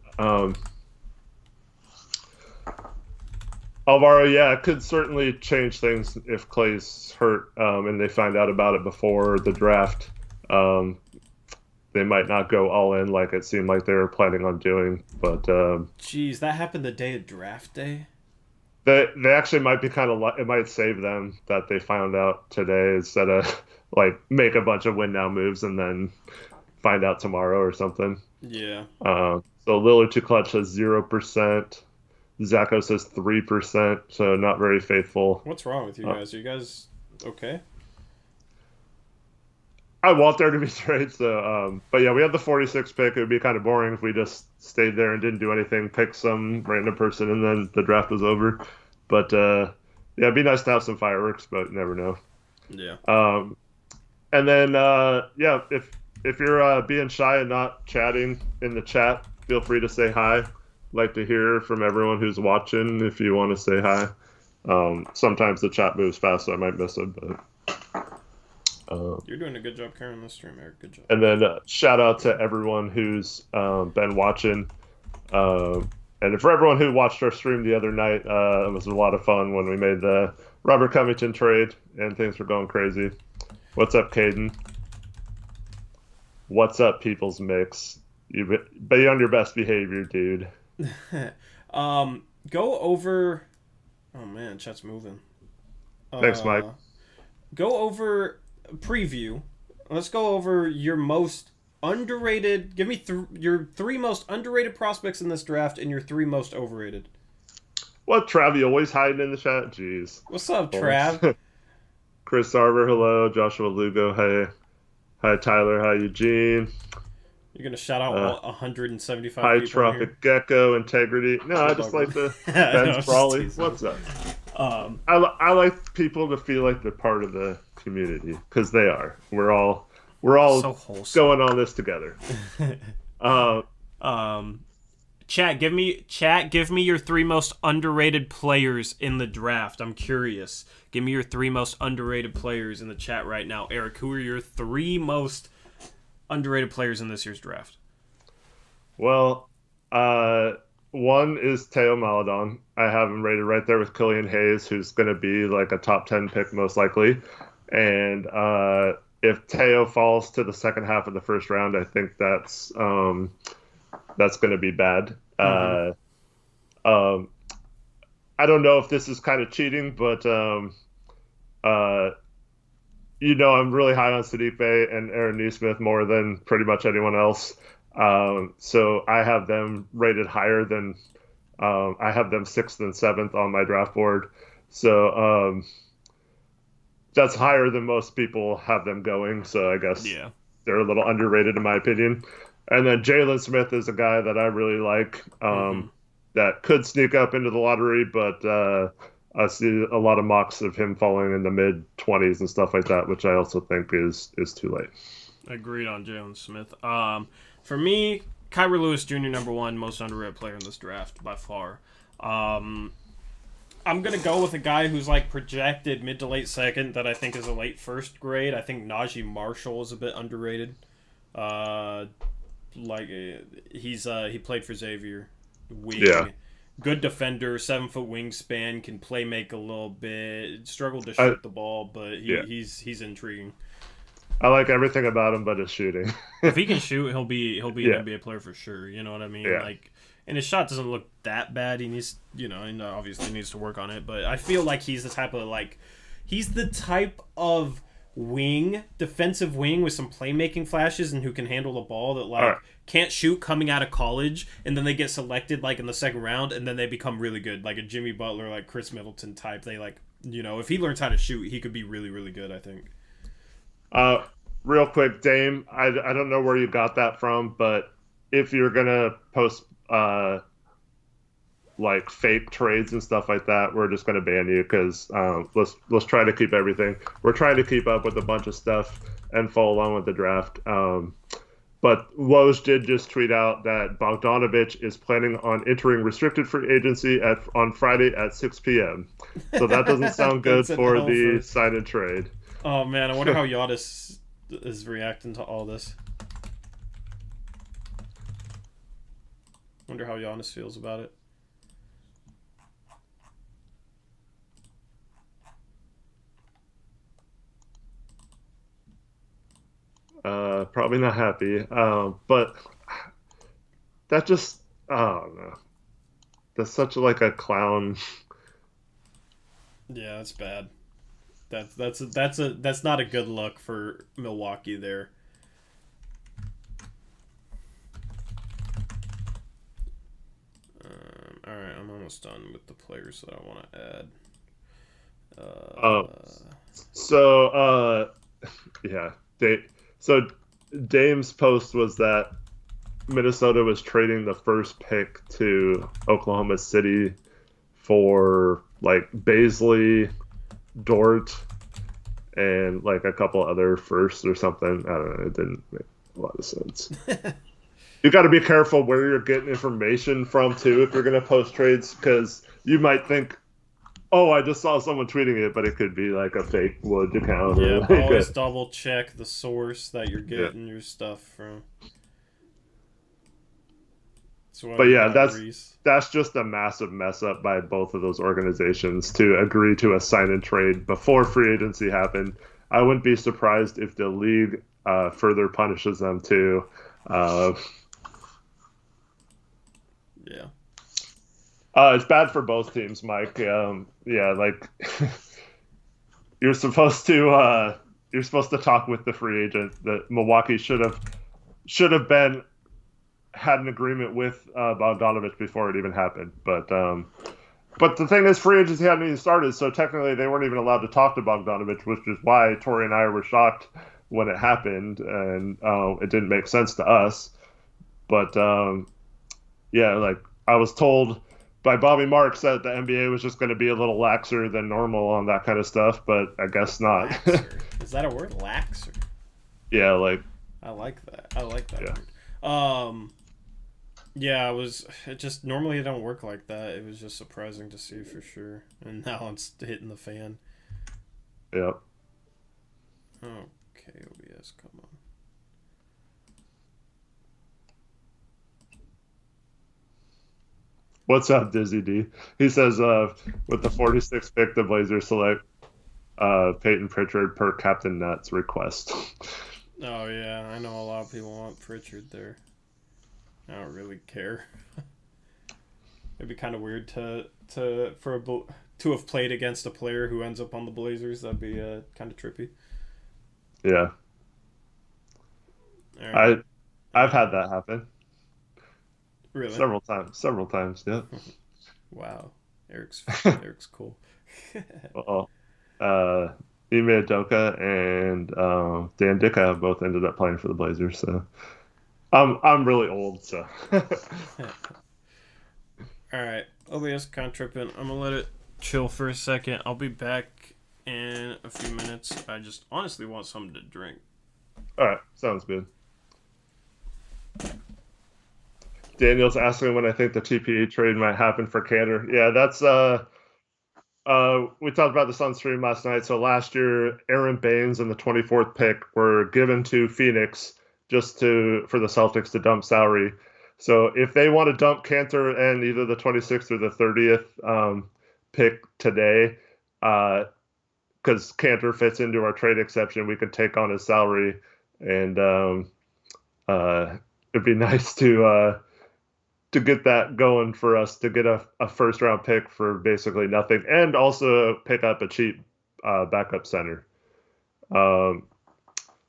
Alvaro, yeah, it could certainly change things if Clay's hurt and they find out about it before the draft. They might not go all in like it seemed like they were planning on doing. But jeez, that happened the day of draft day. They actually might be kind of it might save them that they found out today instead of like make a bunch of win now moves and then find out tomorrow or something. Yeah. So Lillard to clutch says 0%. Zacho says 3%, so not very faithful. What's wrong with you guys? Are you guys okay? I want there to be trades, so but yeah, we have the 46th pick. It would be kind of boring if we just stayed there and didn't do anything, pick some random person, and then the draft was over. But yeah, it'd be nice to have some fireworks, but you never know. Yeah. And then yeah, if you're being shy and not chatting in the chat, feel free to say hi. Like to hear from everyone who's watching if you want to say hi. Sometimes the chat moves fast, so I might miss it. But you're doing a good job carrying this stream, Eric. Good job. And then shout out to everyone who's been watching. And for everyone who watched our stream the other night, it was a lot of fun when we made the Robert Covington trade and things were going crazy. What's up, Caden? What's up, People's Mix? You be on your best behavior, dude. Go over. Oh man, chat's moving. Thanks, Mike. Go over preview. Let's go over your most underrated. Give me your three most underrated prospects in this draft and your three most overrated. What, Trav? You always hiding in the chat? Jeez. What's up, Trav? Chris Sarver, hello. Joshua Lugo, hey. Hi, Tyler. Hi, Eugene. You're going to shout out 175 Hi, people Tropic Gecko, Integrity. No, I just like the Ben Sprawley. What's up? I like people to feel like they're part of the community because they are. We're all so going on this together. Chat, give me your three most underrated players in the draft. I'm curious. Give me your three most underrated players in the chat right now. Eric, who are your three most underrated players in this year's draft? Well, one is Teo Maledon. I have him rated right there with Killian Hayes, who's going to be like a top 10 pick most likely. And if Teo falls to the second half of the first round, I think that's going to be bad. Mm-hmm. I don't know if this is kind of cheating, but I'm really high on Sadiq Bey and Aaron Nesmith more than pretty much anyone else. So I have them rated higher than I have them 6th and 7th on my draft board. So that's higher than most people have them going. So I guess they're a little underrated in my opinion. And then Jalen Smith is a guy that I really like that could sneak up into the lottery, but I see a lot of mocks of him falling in the mid-20s and stuff like that, which I also think is too late. Agreed on Jalen Smith. For me, Kyra Lewis Jr., number one, most underrated player in this draft by far. I'm going to go with a guy who's like projected mid to late second that I think is a late first grade. I think Najee Marshall is a bit underrated. He played for Xavier. Wing. Yeah. good defender, 7 foot wingspan, can play make a little bit. Struggled to I shoot the ball, but yeah, he's intriguing. I like everything about him, but his shooting. If he can shoot, he'll be an Yeah, NBA player for sure. You know what I mean? yeah. Like, and his shot doesn't look that bad. He needs, and obviously needs to work on it. But I feel like he's the type of defensive wing with some playmaking flashes and who can handle the ball that All right. can't shoot coming out of college, and then they get selected like in the second round, and then they become really good, like a Jimmy Butler, like Chris Middleton type. They if he learns how to shoot, he could be really really good. I think. Uh, Real quick, Dame. I don't know where you got that from, but if you're gonna post like fake trades and stuff like that, we're just gonna ban you because let's try to keep everything. We're trying to keep up with a bunch of stuff and follow along with the draft. But Woj did just tweet out that Bogdanovich is planning on entering restricted free agency on Friday at 6 p.m. So that doesn't sound good for the sign and trade. Oh man, I wonder how Giannis is reacting to all this. Wonder how Giannis feels about it. Probably not happy. But that just, I don't know. That's such like a clown. Yeah, that's bad. That's not a good look for Milwaukee there. All right, I'm almost done with the players that I want to add. Um, so yeah, so Dame's post was that Minnesota was trading the first pick to Oklahoma City for like Baisley, Dort, and like a couple other firsts or something. I don't know. It didn't make a lot of sense. You got to be careful where you're getting information from too if you're going to post trades, because you might think, oh, I just saw someone tweeting it, but it could be like a fake Woj account. Yeah, like always double check the source that you're getting your stuff from. But yeah, that's just a massive mess up by both of those organizations to agree to a sign and trade before free agency happened. I wouldn't be surprised if the league further punishes them too. Yeah. It's bad for both teams, Mike. Yeah, like you're supposed to talk with the free agent. That Milwaukee should have been had an agreement with Bogdanovich before it even happened. But the thing is, free agency hadn't even started, so technically they weren't even allowed to talk to Bogdanovich, which is why Tori and I were shocked when it happened, and it didn't make sense to us. But yeah, like I was told by Bobby Marks that the NBA was just going to be a little laxer than normal on that kind of stuff, but I guess not. Laxer. Is that a word? Laxer. Yeah, like I like that. I like that yeah. word. Yeah, it just normally it don't work like that. It was just surprising to see for sure. And now it's hitting the fan. Yep. Okay, OBS, come on. What's up, Dizzy D? He says, with the 46th pick, the Blazers select Peyton Pritchard per Captain Nuts request. Oh yeah, I know a lot of people want Pritchard there. I don't really care. It'd be kind of weird to have played against a player who ends up on the Blazers. That'd be kind of trippy. Yeah. Right. I've had that happen. Really? Several times, yeah. Wow. Eric's cool. Well, Ime Udoka and Dan Dicka both ended up playing for the Blazers, so I'm really old, so. All right, OBS kind of tripping. I'm gonna let it chill for a second. I'll be back in a few minutes. I just honestly want something to drink. All right, sounds good. Daniel's asking when I think the TPE trade might happen for Cantor. Yeah, that's we talked about this on stream last night. So last year, Aaron Baines and the 24th pick were given to Phoenix for the Celtics to dump salary. So if they want to dump Cantor and either the 26th or the 30th pick today, because Cantor fits into our trade exception, we could take on his salary, and it'd be nice to get that going for us to get a first round pick for basically nothing, and also pick up a cheap backup center. Um,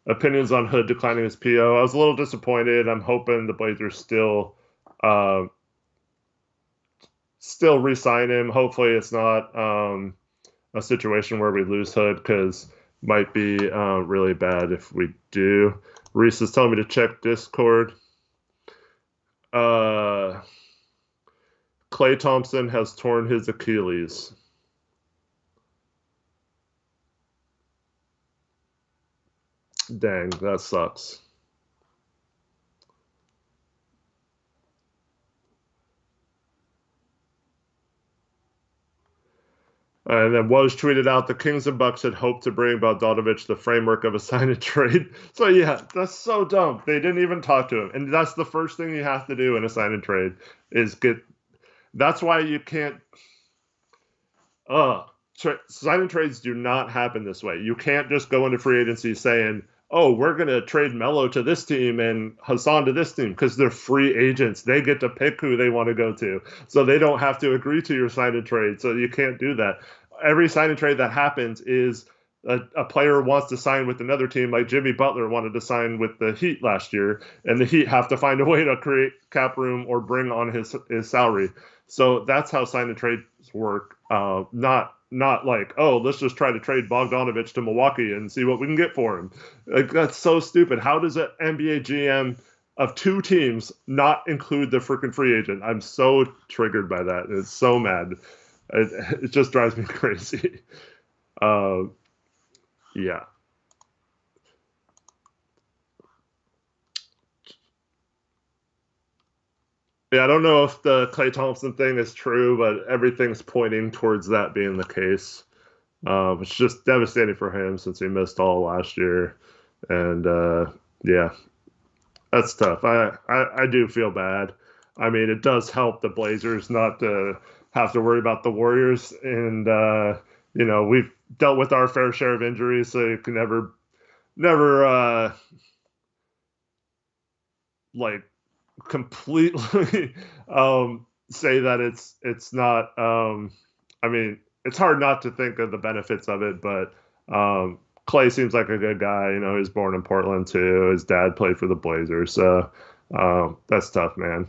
Opinions on Hood declining his PO. I was a little disappointed. I'm hoping the Blazers uh, still re-sign him. Hopefully, it's not a situation where we lose Hood, because might be really bad if we do. Reese is telling me to check Discord. Klay Thompson has torn his Achilles. Dang, that sucks. And then Woj tweeted out the Kings and Bucks had hoped to bring Bogdanovic the framework of a sign and trade. So yeah, that's so dumb. They didn't even talk to him, and that's the first thing you have to do in a sign and trade is get. That's why you can't. Sign and trades do not happen this way. You can't just go into free agency saying, "Oh, we're going to trade Melo to this team and Hassan to this team," because they're free agents. They get to pick who they want to go to, so they don't have to agree to your sign and trade. So you can't do that. Every sign and trade that happens is a player wants to sign with another team, like Jimmy Butler wanted to sign with the Heat last year, and the Heat have to find a way to create cap room or bring on his salary. So that's how sign and trades work. Not like, oh, let's just try to trade Bogdanovic to Milwaukee and see what we can get for him. Like, that's so stupid. How does an NBA GM of two teams not include the freaking free agent? I'm so triggered by that. It's so mad. It just drives me crazy. Yeah. Yeah, I don't know if the Klay Thompson thing is true, but everything's pointing towards that being the case. It's just devastating for him since he missed all last year, and yeah, that's tough. I do feel bad. I mean, it does help the Blazers not to have to worry about the Warriors, and we've dealt with our fair share of injuries, so you can never like completely say that it's not. I mean, it's hard not to think of the benefits of it, but Klay seems like a good guy. He was born in Portland too. His dad played for the Blazers, so that's tough, man.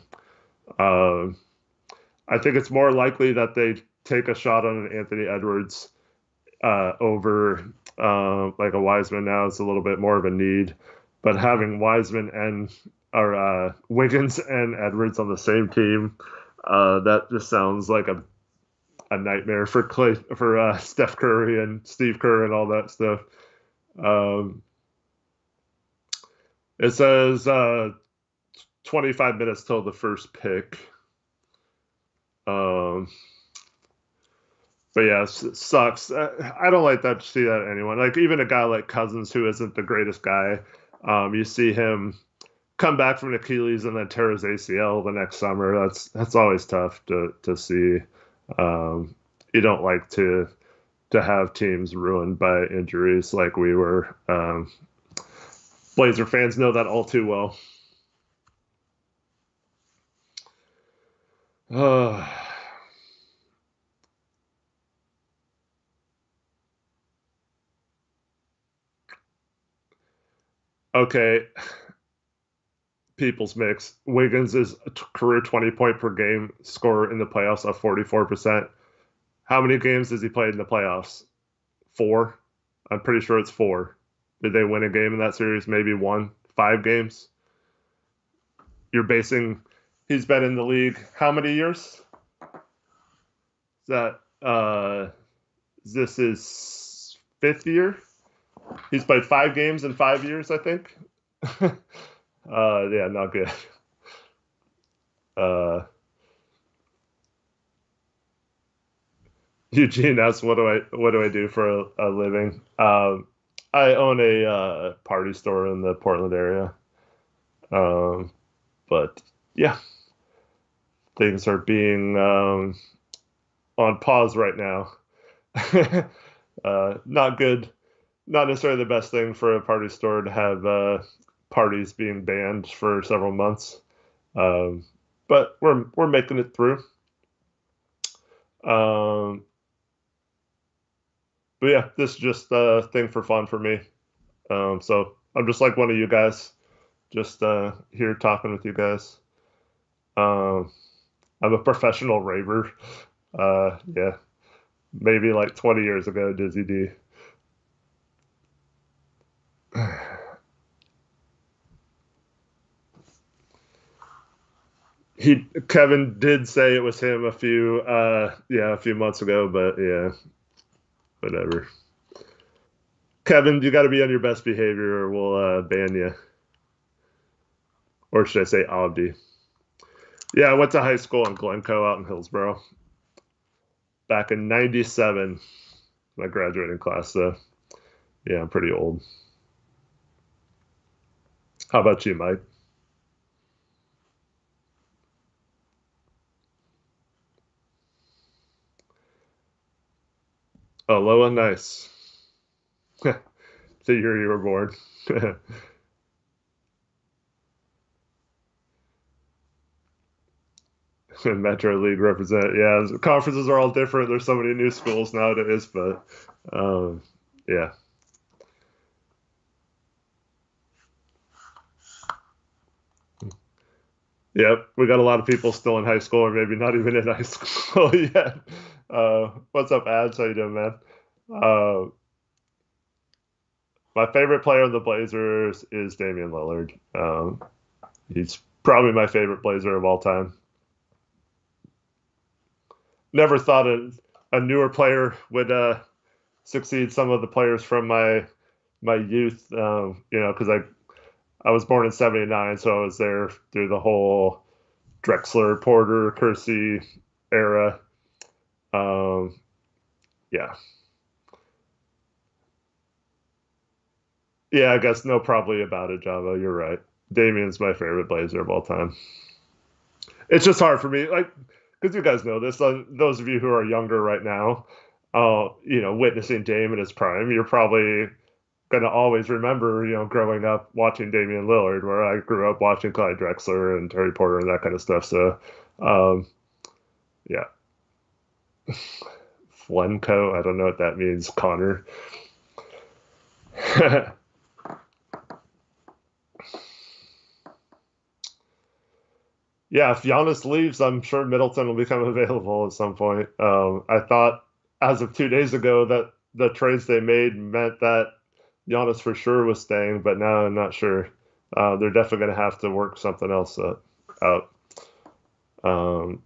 I think it's more likely that they take a shot on an Anthony Edwards over like a Wiseman. Now it's a little bit more of a need, but having Wiseman and or Wiggins and Edwards on the same team, that just sounds like a nightmare for Steph Curry and Steve Kerr and all that stuff. It says 25 minutes till the first pick. But yeah, it sucks. I don't like that to see that anyone. Like even a guy like Cousins, who isn't the greatest guy, you see him come back from an Achilles and then tear his ACL the next summer. That's always tough to see. You don't like to have teams ruined by injuries like we were. Blazer fans know that all too well. Okay, people's mix. Wiggins is a career 20-point per game scorer in the playoffs of 44%. How many games has he played in the playoffs? 4? I'm pretty sure it's 4. Did they win a game in that series? Maybe 1? 5 games? He's been in the league how many years? Is this his 5th year? He's played 5 games in 5 years, I think. Yeah, not good. Eugene asks, what do I do for a living? I own a party store in the Portland area. But yeah, things are being on pause right now. Not good. Not necessarily the best thing for a party store to have parties being banned for several months. Um, but we're making it through. Um, but yeah, this is just a thing for fun for me. So I'm just like one of you guys, just here talking with you guys. Um, I'm a professional raver. Yeah, maybe like 20 years ago, Dizzy D. Kevin did say it was him a few months ago, but yeah, whatever. Kevin, you got to be on your best behavior, or we'll ban you, or should I say Abdi? Yeah, I went to high school in Glencoe out in Hillsboro back in '97. My graduating class, so yeah, I'm pretty old. How about you, Mike? Oh, Loa, nice. The year you were born. Metro League represent. Yeah, conferences are all different. There's so many new schools nowadays, but yeah. Yep, we got a lot of people still in high school, or maybe not even in high school yet. What's up, Ads? How you doing, man? Uh, my favorite player on the Blazers is Damian Lillard. He's probably my favorite Blazer of all time. Never thought a newer player would succeed some of the players from my youth. Because I was born in '79, so I was there through the whole Drexler, Porter, Kersey era. Um, yeah, yeah. I guess no, probably about it, Java. You're right. Damien's my favorite Blazer of all time. It's just hard for me, like, because you guys know this. Those of you who are younger right now, witnessing Dame in his prime, you're probably gonna always remember, growing up watching Damian Lillard, where I grew up watching Clyde Drexler and Terry Porter and that kind of stuff. So, um, yeah, Flenco. I don't know what that means. Connor. Yeah, if Giannis leaves, I'm sure Middleton will become available at some point. I thought as of 2 days ago that the trades they made meant that Giannis for sure was staying, but now I'm not sure. They're definitely going to have to work something else out. Um,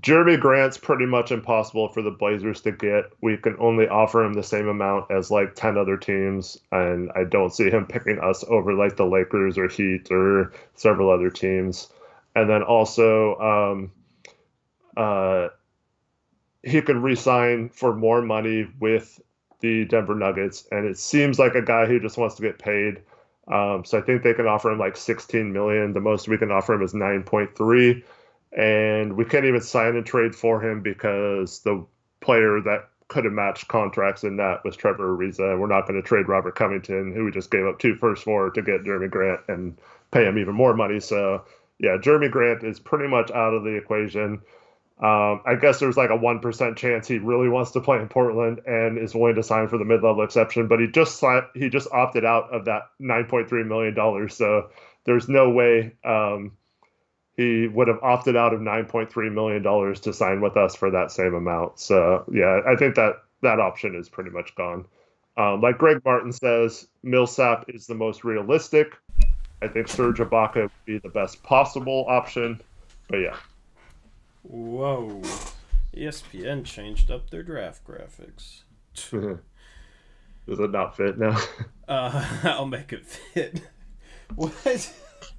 Jeremy Grant's pretty much impossible for the Blazers to get. We can only offer him the same amount as like 10 other teams, and I don't see him picking us over like the Lakers or Heat or several other teams. And then also, uh, he could re-sign for more money with the Denver Nuggets, and it seems like a guy who just wants to get paid. So I think they can offer him like 16 million. The most we can offer him is 9.3, and we can't even sign and trade for him because the player that could have matched contracts in that was Trevor Ariza. We're not going to trade Robert Covington, who we just gave up 2 firsts for, to get Jeremy Grant and pay him even more money. So yeah, Jeremy Grant is pretty much out of the equation. I guess there's like a 1% chance he really wants to play in Portland and is willing to sign for the mid-level exception, but he just opted out of that $9.3 million. So there's no way he would have opted out of $9.3 million to sign with us for that same amount. So yeah, I think that option is pretty much gone. Like Greg Martin says, Millsap is the most realistic. I think Serge Ibaka would be the best possible option, but yeah. Whoa. ESPN changed up their draft graphics. Does it not fit now? I'll make it fit. What?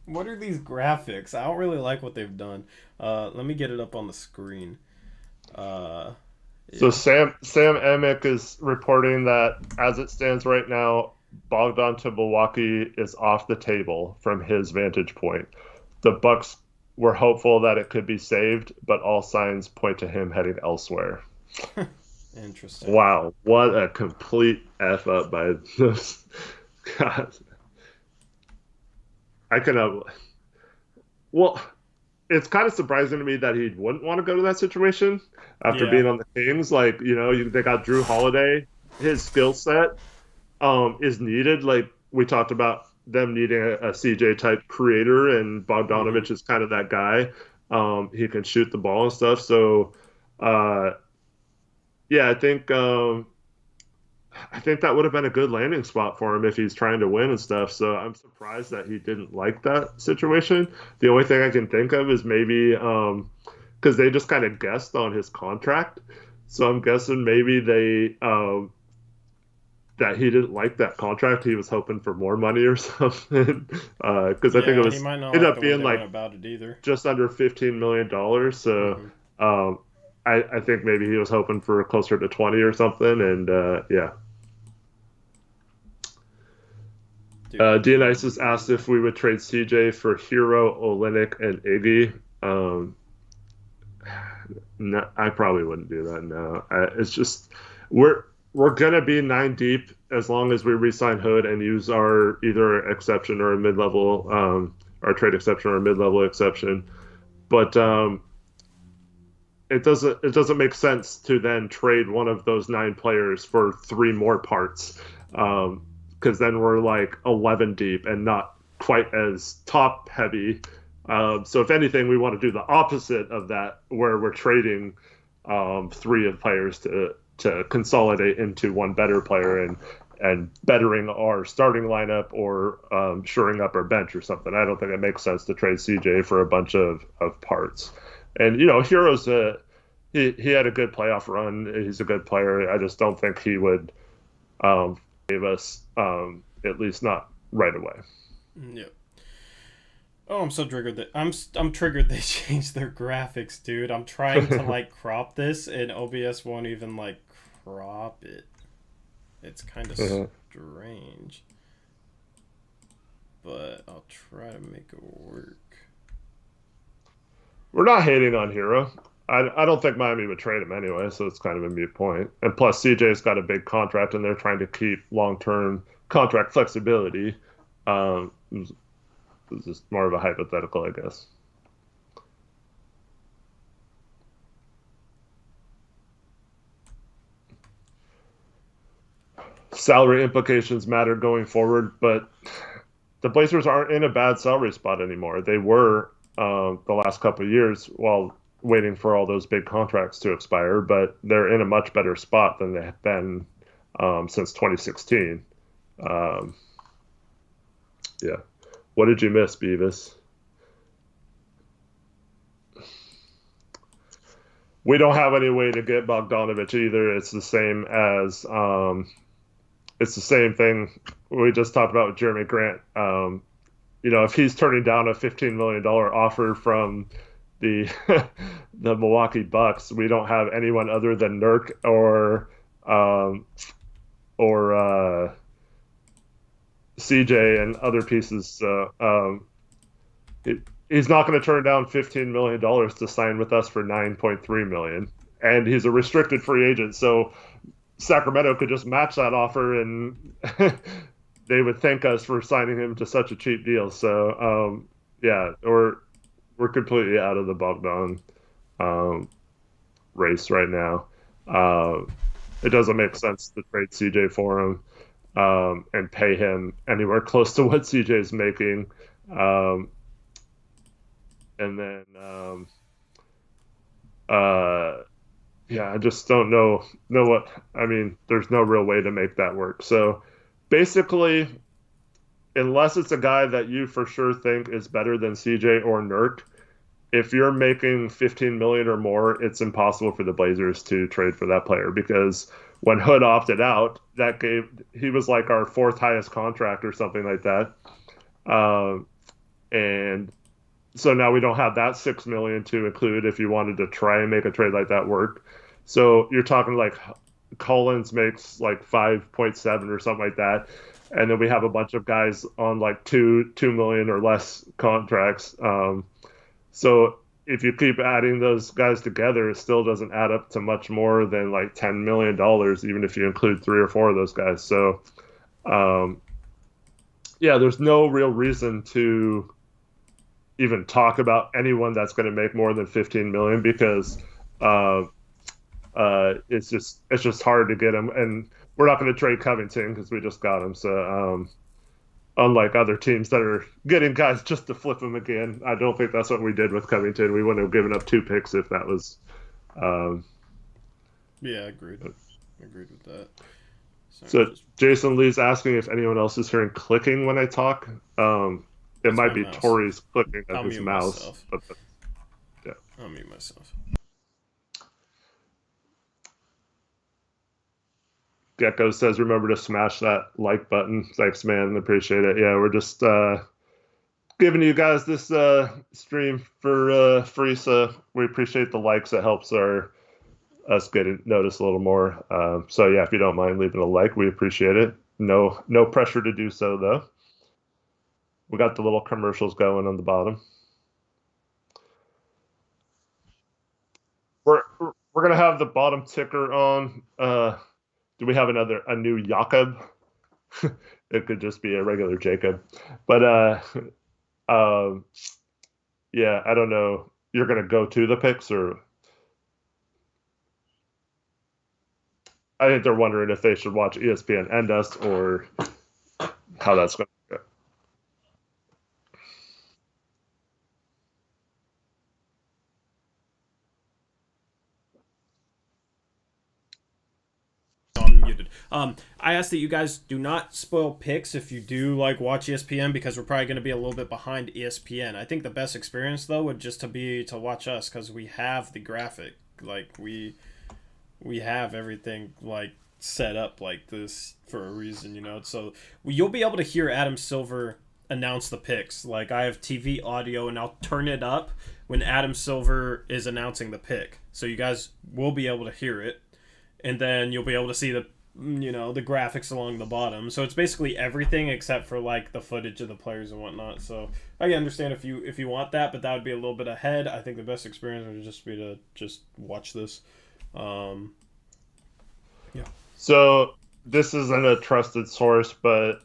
What are these graphics? I don't really like what they've done. Let me get it up on the screen. Yeah. So Sam Emick is reporting that as it stands right now, Bogdan to Milwaukee is off the table from his vantage point. the Bucks were hopeful that it could be saved, but all signs point to him heading elsewhere. Interesting. Wow, what a complete F up by this. God, I can well, it's kind of surprising to me that he wouldn't want to go to that situation after Yeah. being on the Kings. Like, they got Drew Holiday. His skill set is needed. Like we talked about them needing a CJ type creator, and Hmm. Bogdanovich is kind of that guy. He can shoot the ball and stuff. So, uh, yeah, I think that would have been a good landing spot for him if he's trying to win and stuff. So I'm surprised that he didn't like that situation. The only thing I can think of is maybe because they just kind of guessed on his contract. So I'm guessing maybe they that he didn't like that contract. He was hoping for more money or something. Because I think it Yeah, he was might not ended like up the way being they went like about it either. just under $15 million. So Hmm. um, I think maybe he was hoping for closer to 20 or something. And yeah. Dude. Dionysus asked if we would trade CJ for Hero, Olenek, and Iggy. No, I probably wouldn't do that. No, it's just we're we're gonna be nine deep as long as we re-sign Hood and use our either exception or a mid-level, our trade exception or a mid-level exception. But it doesn't make sense to then trade one of those nine players for three more parts, because then we're like 11 deep and not quite as top heavy. So if anything, we want to do the opposite of that, where we're trading three of players to consolidate into one better player and bettering our starting lineup or shoring up our bench or something. I don't think it makes sense to trade CJ for a bunch of parts. And Hero's he had a good playoff run. He's a good player. I just don't think he would give us at least not right away. Yep. Oh, I'm so triggered that I'm triggered they changed their graphics, dude. I'm trying to like crop this and OBS won't even like crop it. It's kind of strange. But I'll try to make it work. We're not hating on Hero. I don't think Miami would trade him anyway, so it's kind of a moot point. And plus, CJ's got a big contract, and they're trying to keep long-term contract flexibility. It's just more of a hypothetical, I guess. Salary implications matter going forward, but the Blazers aren't in a bad salary spot anymore. They were the last couple of years while waiting for all those big contracts to expire, but they're in a much better spot than they have been since 2016. Um, yeah. What did you miss, Beavis? We don't have any way to get Bogdanovich either. It's the same thing we just talked about with Jeremy Grant. If he's turning down a $15 million offer from the the Milwaukee Bucks, we don't have anyone other than Nurk um, or CJ and other pieces. So he's not going to turn down $15 million to sign with us for 9.3 million, and he's a restricted free agent. So Sacramento could just match that offer, and they would thank us for signing him to such a cheap deal. So yeah, we're completely out of the Bogdan um, race right now. It doesn't make sense to trade CJ for him and pay him anywhere close to what CJ is making. Um, and then uh, yeah, I just don't know what I mean. There's no real way to make that work. So basically, unless it's a guy that you for sure think is better than CJ or Nurk, if you're making 15 million or more, it's impossible for the Blazers to trade for that player because when Hood opted out, he was like our fourth highest contract or something like that. And so now we don't have that 6 million to include if you wanted to try and make a trade like that work. So you're talking like Collins makes like 5.7 or something like that. and then we have a bunch of guys on like 2 million or less contracts. So if you keep adding those guys together, it still doesn't add up to much more than like $10 million, even if you include 3 or 4 of those guys. So um, yeah, there's no real reason to even talk about anyone that's going to make more than 15 million because uh, it's just hard to get him, and we're not going to trade Covington because we just got him. So unlike other teams that are getting guys just to flip them again, I don't think that's what we did with Covington. We wouldn't have given up 2 picks if that was. Um, Yeah, agreed. Agreed with that. Sorry, so just Jason Lee's asking if anyone else is hearing clicking when I talk. It it's might my be mouse. Tori's clicking at I'll his mute mouse, myself. but yeah. I'll mute myself. Gecko says, "Remember to smash that like button." Thanks, man. Appreciate it. Yeah, we're just giving you guys this stream for free, so we appreciate the likes. It helps us get noticed a little more. So yeah, if you don't mind leaving a like, we appreciate it. No pressure to do so though. We got the little commercials going on the bottom. We're gonna have the bottom ticker on. Do we have a new Jakob? It could just be a regular Jacob, but um, yeah, I don't know. You're gonna go to the picks, or I think they're wondering if they should watch ESPN and us, or how that's going to go. Unmuted. I ask that you guys do not spoil picks if you do like watch ESPN because we're probably going to be a little bit behind ESPN. I think the best experience though would just to be to watch us because we have the graphic. Like we have everything like set up like this for a reason, you know. So you'll be able to hear Adam Silver announce the picks. Like I have TV audio and I'll turn it up when Adam Silver is announcing the pick. So you guys will be able to hear it and then you'll be able to see the the graphics along the bottom. So it's basically everything except for like the footage of the players and whatnot. So I understand if you want that, but that would be a little bit ahead. I think the best experience would just be to just watch this. Um, yeah. So this isn't a trusted source, but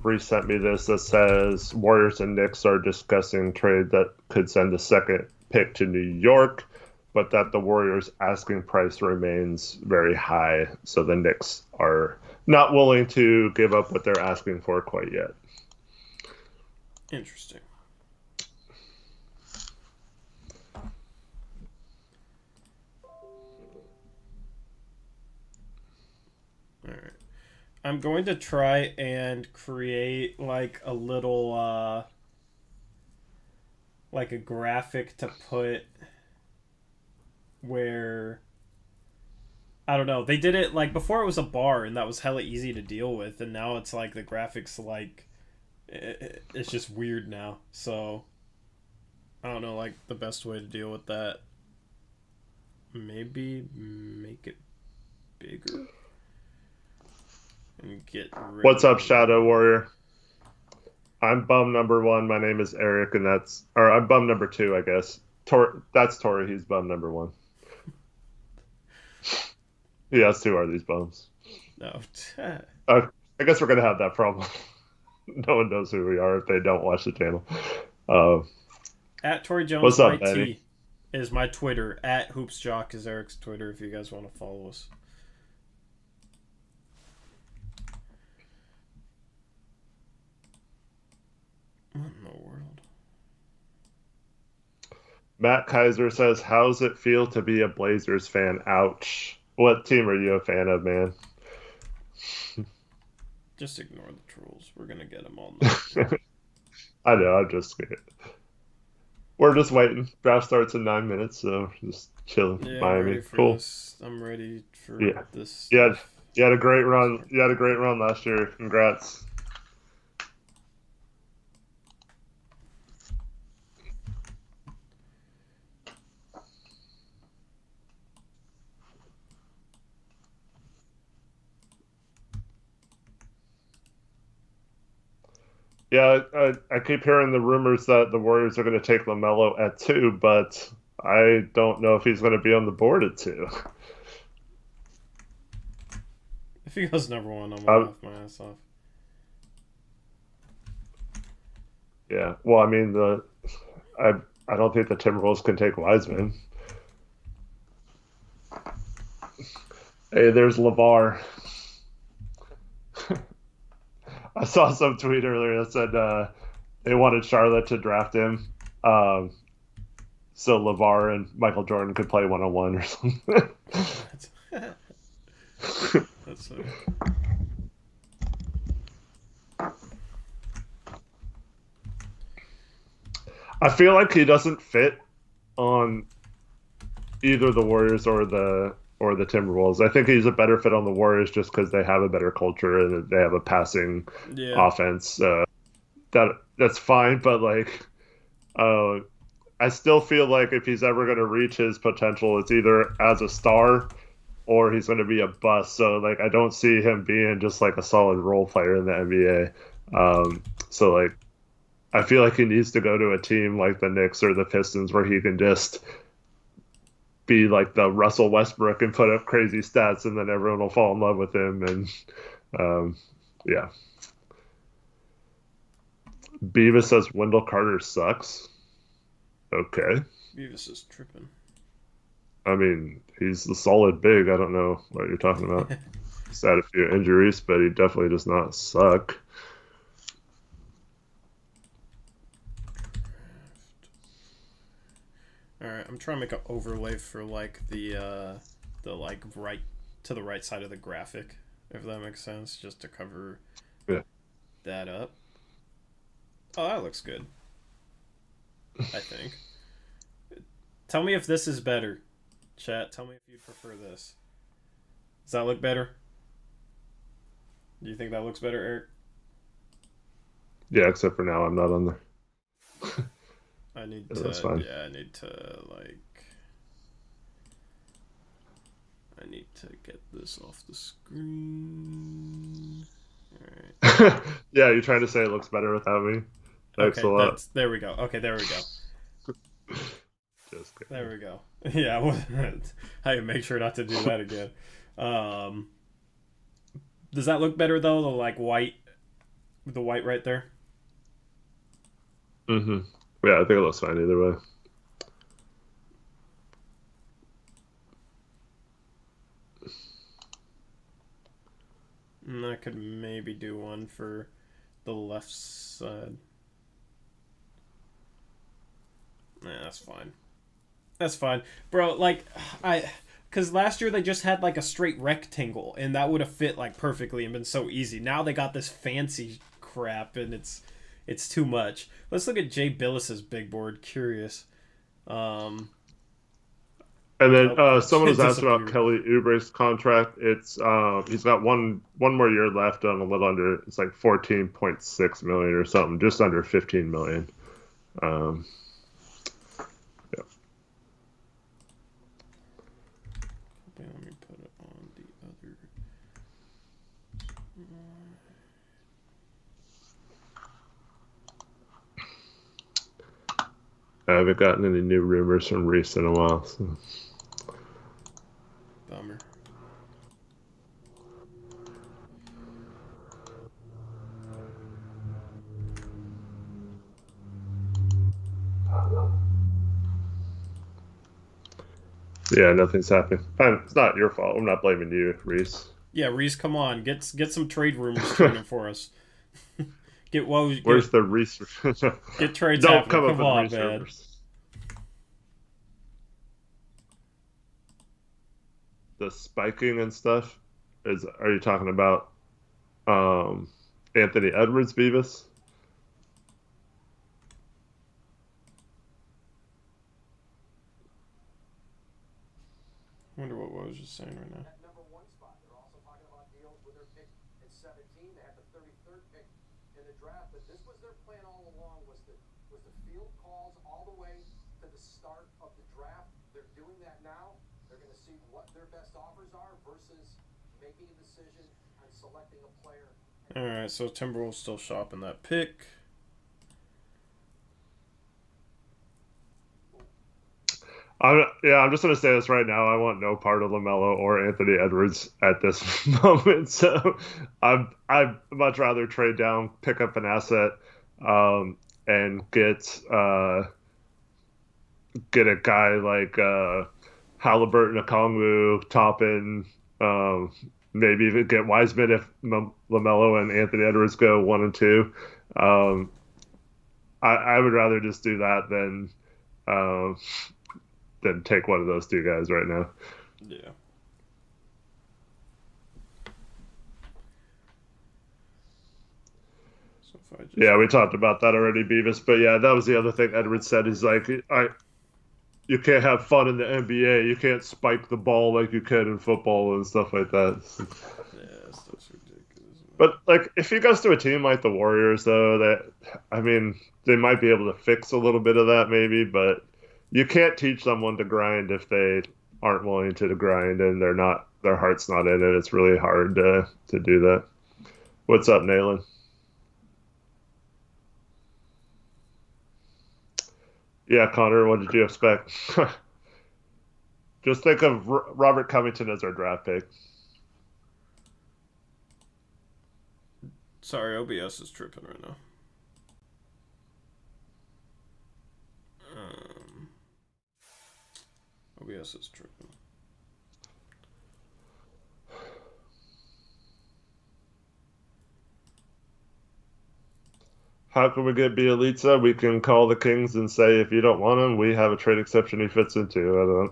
Bree sent me this that says Warriors and Knicks are discussing trade that could send the second pick to New York, but that the Warriors' asking price remains very high, so the Knicks are not willing to give up what they're asking for quite yet. Interesting. All right. I'm going to try and create like a little like a graphic to put where I don't know. They did it like before it was a bar and that was hella easy to deal with and now it's like the graphics like it's just weird now. So I don't know like the best way to deal with that. Maybe make it bigger and get rid What's up, of Shadow Warrior? I'm bum number one. My name is Eric, and I'm bum number two, I guess. That's Tori. He's bum number one. Yeah, us two are these bums. no. I guess we're gonna have that problem. No one knows who we are if they don't watch the channel. At Tori Jones What's up, IT Eddie? is my Twitter. At HoopsJock is Eric's Twitter if you guys want to follow us. What in the world? Matt Kaiser says, "How's it feel to be a Blazers fan?" Ouch. What team are you a fan of, man? Just ignore the trolls. We're gonna get them all night. I know. I'm just scared. We're just waiting. Draft starts in 9 minutes, so just chilling. Yeah, I'm ready Miami, for cool. this. I'm ready for Yeah, this you had stuff. you had a great run. You had a great run last year. Congrats. Yeah, I keep hearing the rumors that the Warriors are going to take LaMelo at 2, but I don't know if he's going to be on the board at 2. If he goes number 1, I'm gonna Um, laugh my ass off. yeah. Well, I mean, I I don't think the Timberwolves can take Wiseman. Hey, there's LeVar. I saw some tweet earlier that said they wanted Charlotte to draft him, um, so LeVar and Michael Jordan could play 1-on-1 or something. That's funny. I feel like he doesn't fit on either the Warriors or the Timberwolves. I think he's a better fit on the Warriors just because they have a better culture and they have a passing Yeah. offense. That's fine, but like, uh, I still feel like if he's ever going to reach his potential, it's either as a star or he's going to be a bust. So like, I don't see him being just like a solid role player in the NBA. So like, I feel like he needs to go to a team like the Knicks or the Pistons where he can just be like the Russell Westbrook and put up crazy stats, and then everyone will fall in love with him. And um, yeah, Beavis says Wendell Carter sucks. Okay, Beavis is tripping. I mean he's the solid big. I don't know what you're talking about. He's had a few injuries, but he definitely does not suck. Alright, I'm trying to make an overlay for like the like right to the right side of the graphic, if that makes sense, just to cover Yeah. that up. Oh, that looks good. I think. Tell me if this is better. Chat, tell me if you prefer this. Does that look better? Do you think that looks better, Eric? Yeah, except for now I'm not on there. I need That's to, fine. yeah, I need to, like, I need to get this off the screen. Alright. Yeah, you're trying to say it looks better without me. Thanks a Okay, lot. that's, there we go. Okay, there we go. Just kidding. There we go. Yeah, I make sure not to do that again. Um, does that look better though? The like white, the white right there. Mm-hmm. Yeah, I think it looks fine either way. And I could maybe do one for the left side. Nah, that's fine. That's fine, bro. Like because last year they just had like a straight rectangle, and that would have fit like perfectly and been so easy. Now they got this fancy crap, and it's too much. Let's look at Jay Billis's big board. Curious. Um, And then oh, someone it was asking about disappeared. Kelly Oubre's contract. It's he's got one more year left on a little under. It's like 14.6 million or something, just under 15 million. Um, yeah. Okay, let me put it on the other. I haven't gotten any new rumors from Reese in a while. So. Bummer. Yeah, nothing's happening. It's not your fault. I'm not blaming you, Reese. Yeah, Reese, come on, get some trade rumors turning for us. Get Where's the Reese? get trades Don't happening. come up Come with on, Reese man. rumors. The spiking and stuff is. Are you talking about um, Anthony Edwards, Beavis? I wonder what I was just saying right now. At number one spot. They're also talking about deals with their pick at 17. They had the 33rd pick in the draft, but this was their plan all along was to field calls all the way to the start of the draft. They're doing that now. They're going to see what their best offers are versus making a decision on selecting a player. All right, so Timberwolves still shopping that pick. I'm just gonna say this right now. I want no part of LaMelo or Anthony Edwards at this moment. So I'd much rather trade down, pick up an asset, and get a guy like Halliburton, Okongwu, Toppin, um, maybe even get Wiseman if LaMelo and Anthony Edwards go 1 and 2. Um, I would rather just do that uh, than take one of those two guys right now. Yeah. So if I just... Yeah, we talked about that already, Beavis. But yeah, that was the other thing Edwards said. He's like, you can't have fun in the NBA. You can't spike the ball like you can in football and stuff like that. Yeah, that's ridiculous. But like, if he goes to a team like the Warriors, though, they might be able to fix a little bit of that, maybe. But you can't teach someone to grind if they aren't willing to grind and their heart's not in it. It's really hard to do that. What's up, Nayland? Yeah, Connor, what did you expect? Just think of Robert Covington as our draft pick. Sorry, OBS is tripping right now. OBS is tripping. How can we get Bielitsa? We can call the Kings and say, if you don't want him, we have a trade exception he fits into.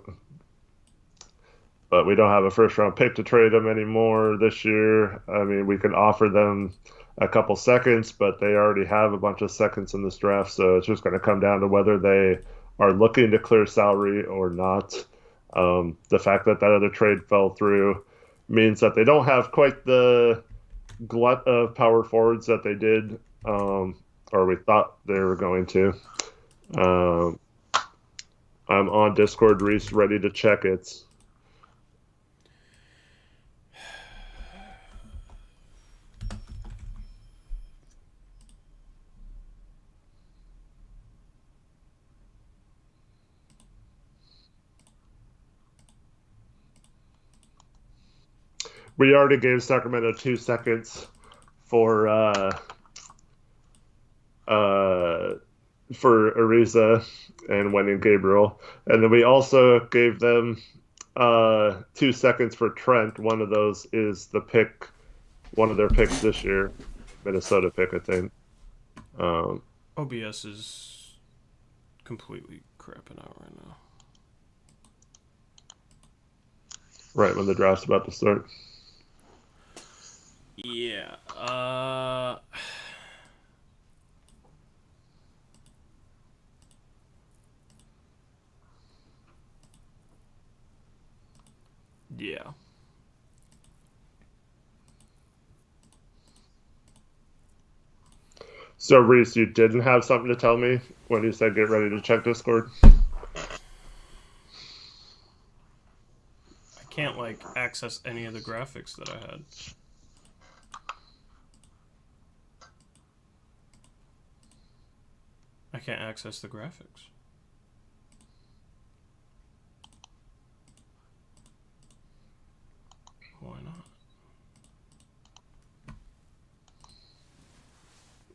But we don't have a first-round pick to trade him anymore this year. I mean, we can offer them a couple seconds, but they already have a bunch of seconds in this draft, so it's just going to come down to whether they are looking to clear salary or not. The fact that other trade fell through means that they don't have quite the glut of power forwards that they did, or we thought they were going to. I'm on Discord, Reese, ready to check it. We already gave Sacramento 2 seconds for Ariza and Wendy and Gabriel, and then we also gave them 2 seconds for Trent. One of those is one of their picks this year, Minnesota pick, I think. OBS is completely crapping out right now. Right when the draft's about to start. Yeah. Yeah. So, Reese, you didn't have something to tell me when you said get ready to check Discord? I can't, access any of the graphics that I had. I can't access the graphics. Why not?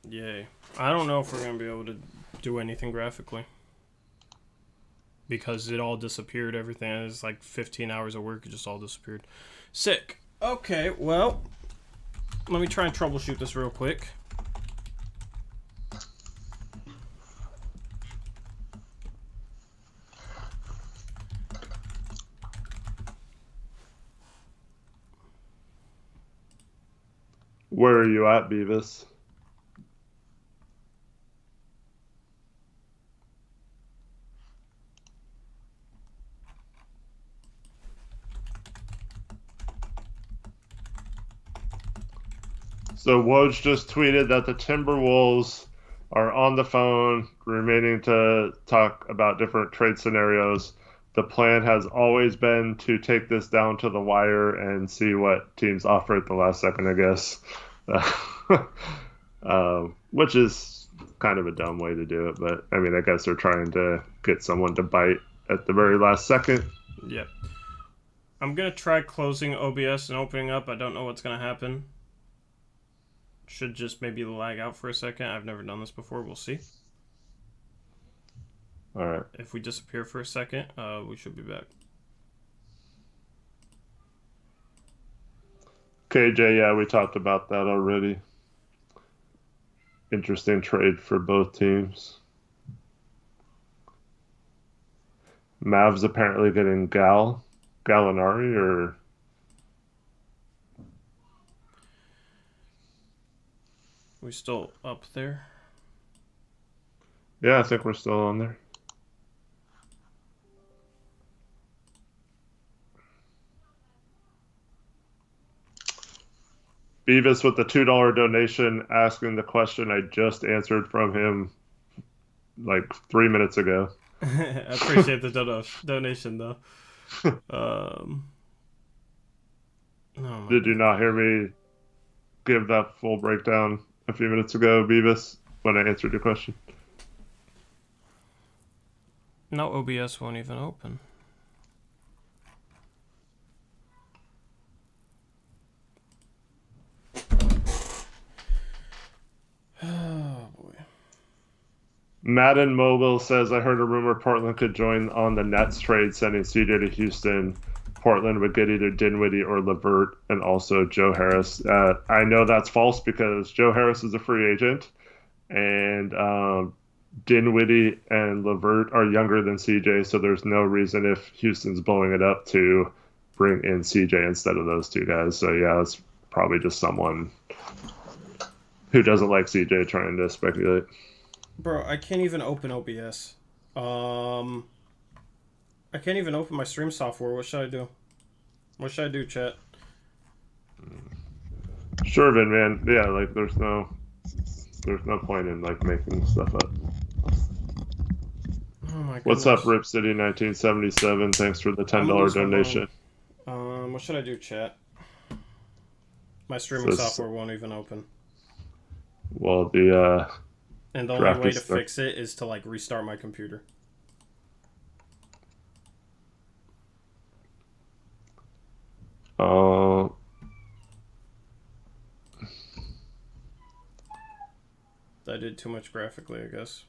Yay. I don't know if we're going to be able to do anything graphically. Because it all disappeared, everything. It was 15 hours of work, it just all disappeared. Sick. Okay, well, let me try and troubleshoot this real quick. Where are you at, Beavis? So Woj just tweeted that the Timberwolves are on the phone, remaining to talk about different trade scenarios. The plan has always been to take this down to the wire and see what teams offer at the last second, I guess. Which is kind of a dumb way to do it, but I mean, I guess they're trying to get someone to bite at the very last second. Yep. I'm going to try closing OBS and opening up. I don't know what's going to happen. Should just maybe lag out for a second. I've never done this before. We'll see. All right. If we disappear for a second, we should be back. KJ, yeah, we talked about that already. Interesting trade for both teams. Mavs apparently getting Gallinari, or We still up there? yeah, I think we're still on there. Beavis with the $2 donation, asking the question I just answered from him like 3 minutes ago. I appreciate the donation, though. Did you not hear me give that full breakdown a few minutes ago, Beavis, when I answered your question? No, OBS won't even open. Oh, boy. Madden Mobile says, I heard a rumor Portland could join on the Nets trade, sending CJ to Houston. Portland would get either Dinwiddie or LeVert, and also Joe Harris. I know that's false because Joe Harris is a free agent, and Dinwiddie and LeVert are younger than CJ, so there's no reason if Houston's blowing it up to bring in CJ instead of those two guys. So yeah, it's probably just someone who doesn't like CJ trying to speculate. Bro, I can't even open OBS. I can't even open my stream software. What should I do? What should I do, chat? Sure, Vin, man. Yeah, like there's no point in like making stuff up. Oh my goodness. What's up, Rip City 1977? Thanks for the $10 donation. What should I do, chat? My streaming software won't even open. Well, the and the only way to fix it is to like restart my computer. I did too much graphically, I guess.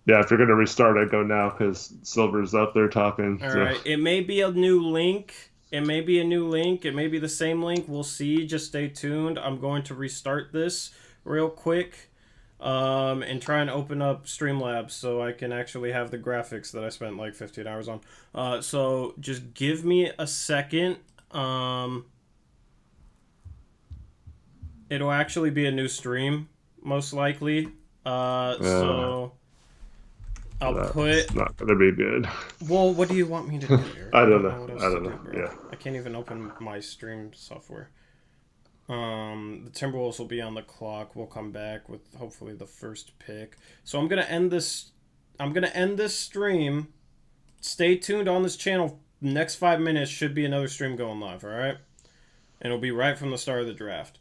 Yeah, if you're going to restart, I'd go now because Silver's up there talking. All right. It may be a new link. It may be a new link. It may be the same link. We'll see. Just stay tuned. I'm going to restart this real quick and try and open up Streamlabs so I can actually have the graphics that I spent like 15 hours on. So just give me a second. It'll actually be a new stream, most likely. So I'll put... It's not going to be good. Well, what do you want me to do here? I don't know. Yeah. I can't even open my stream software. The Timberwolves will be on the clock. We'll come back with hopefully the first pick. So I'm gonna end this stream. Stay tuned on this channel. Next 5 minutes should be another stream going live, alright? And it'll be right from the start of the draft.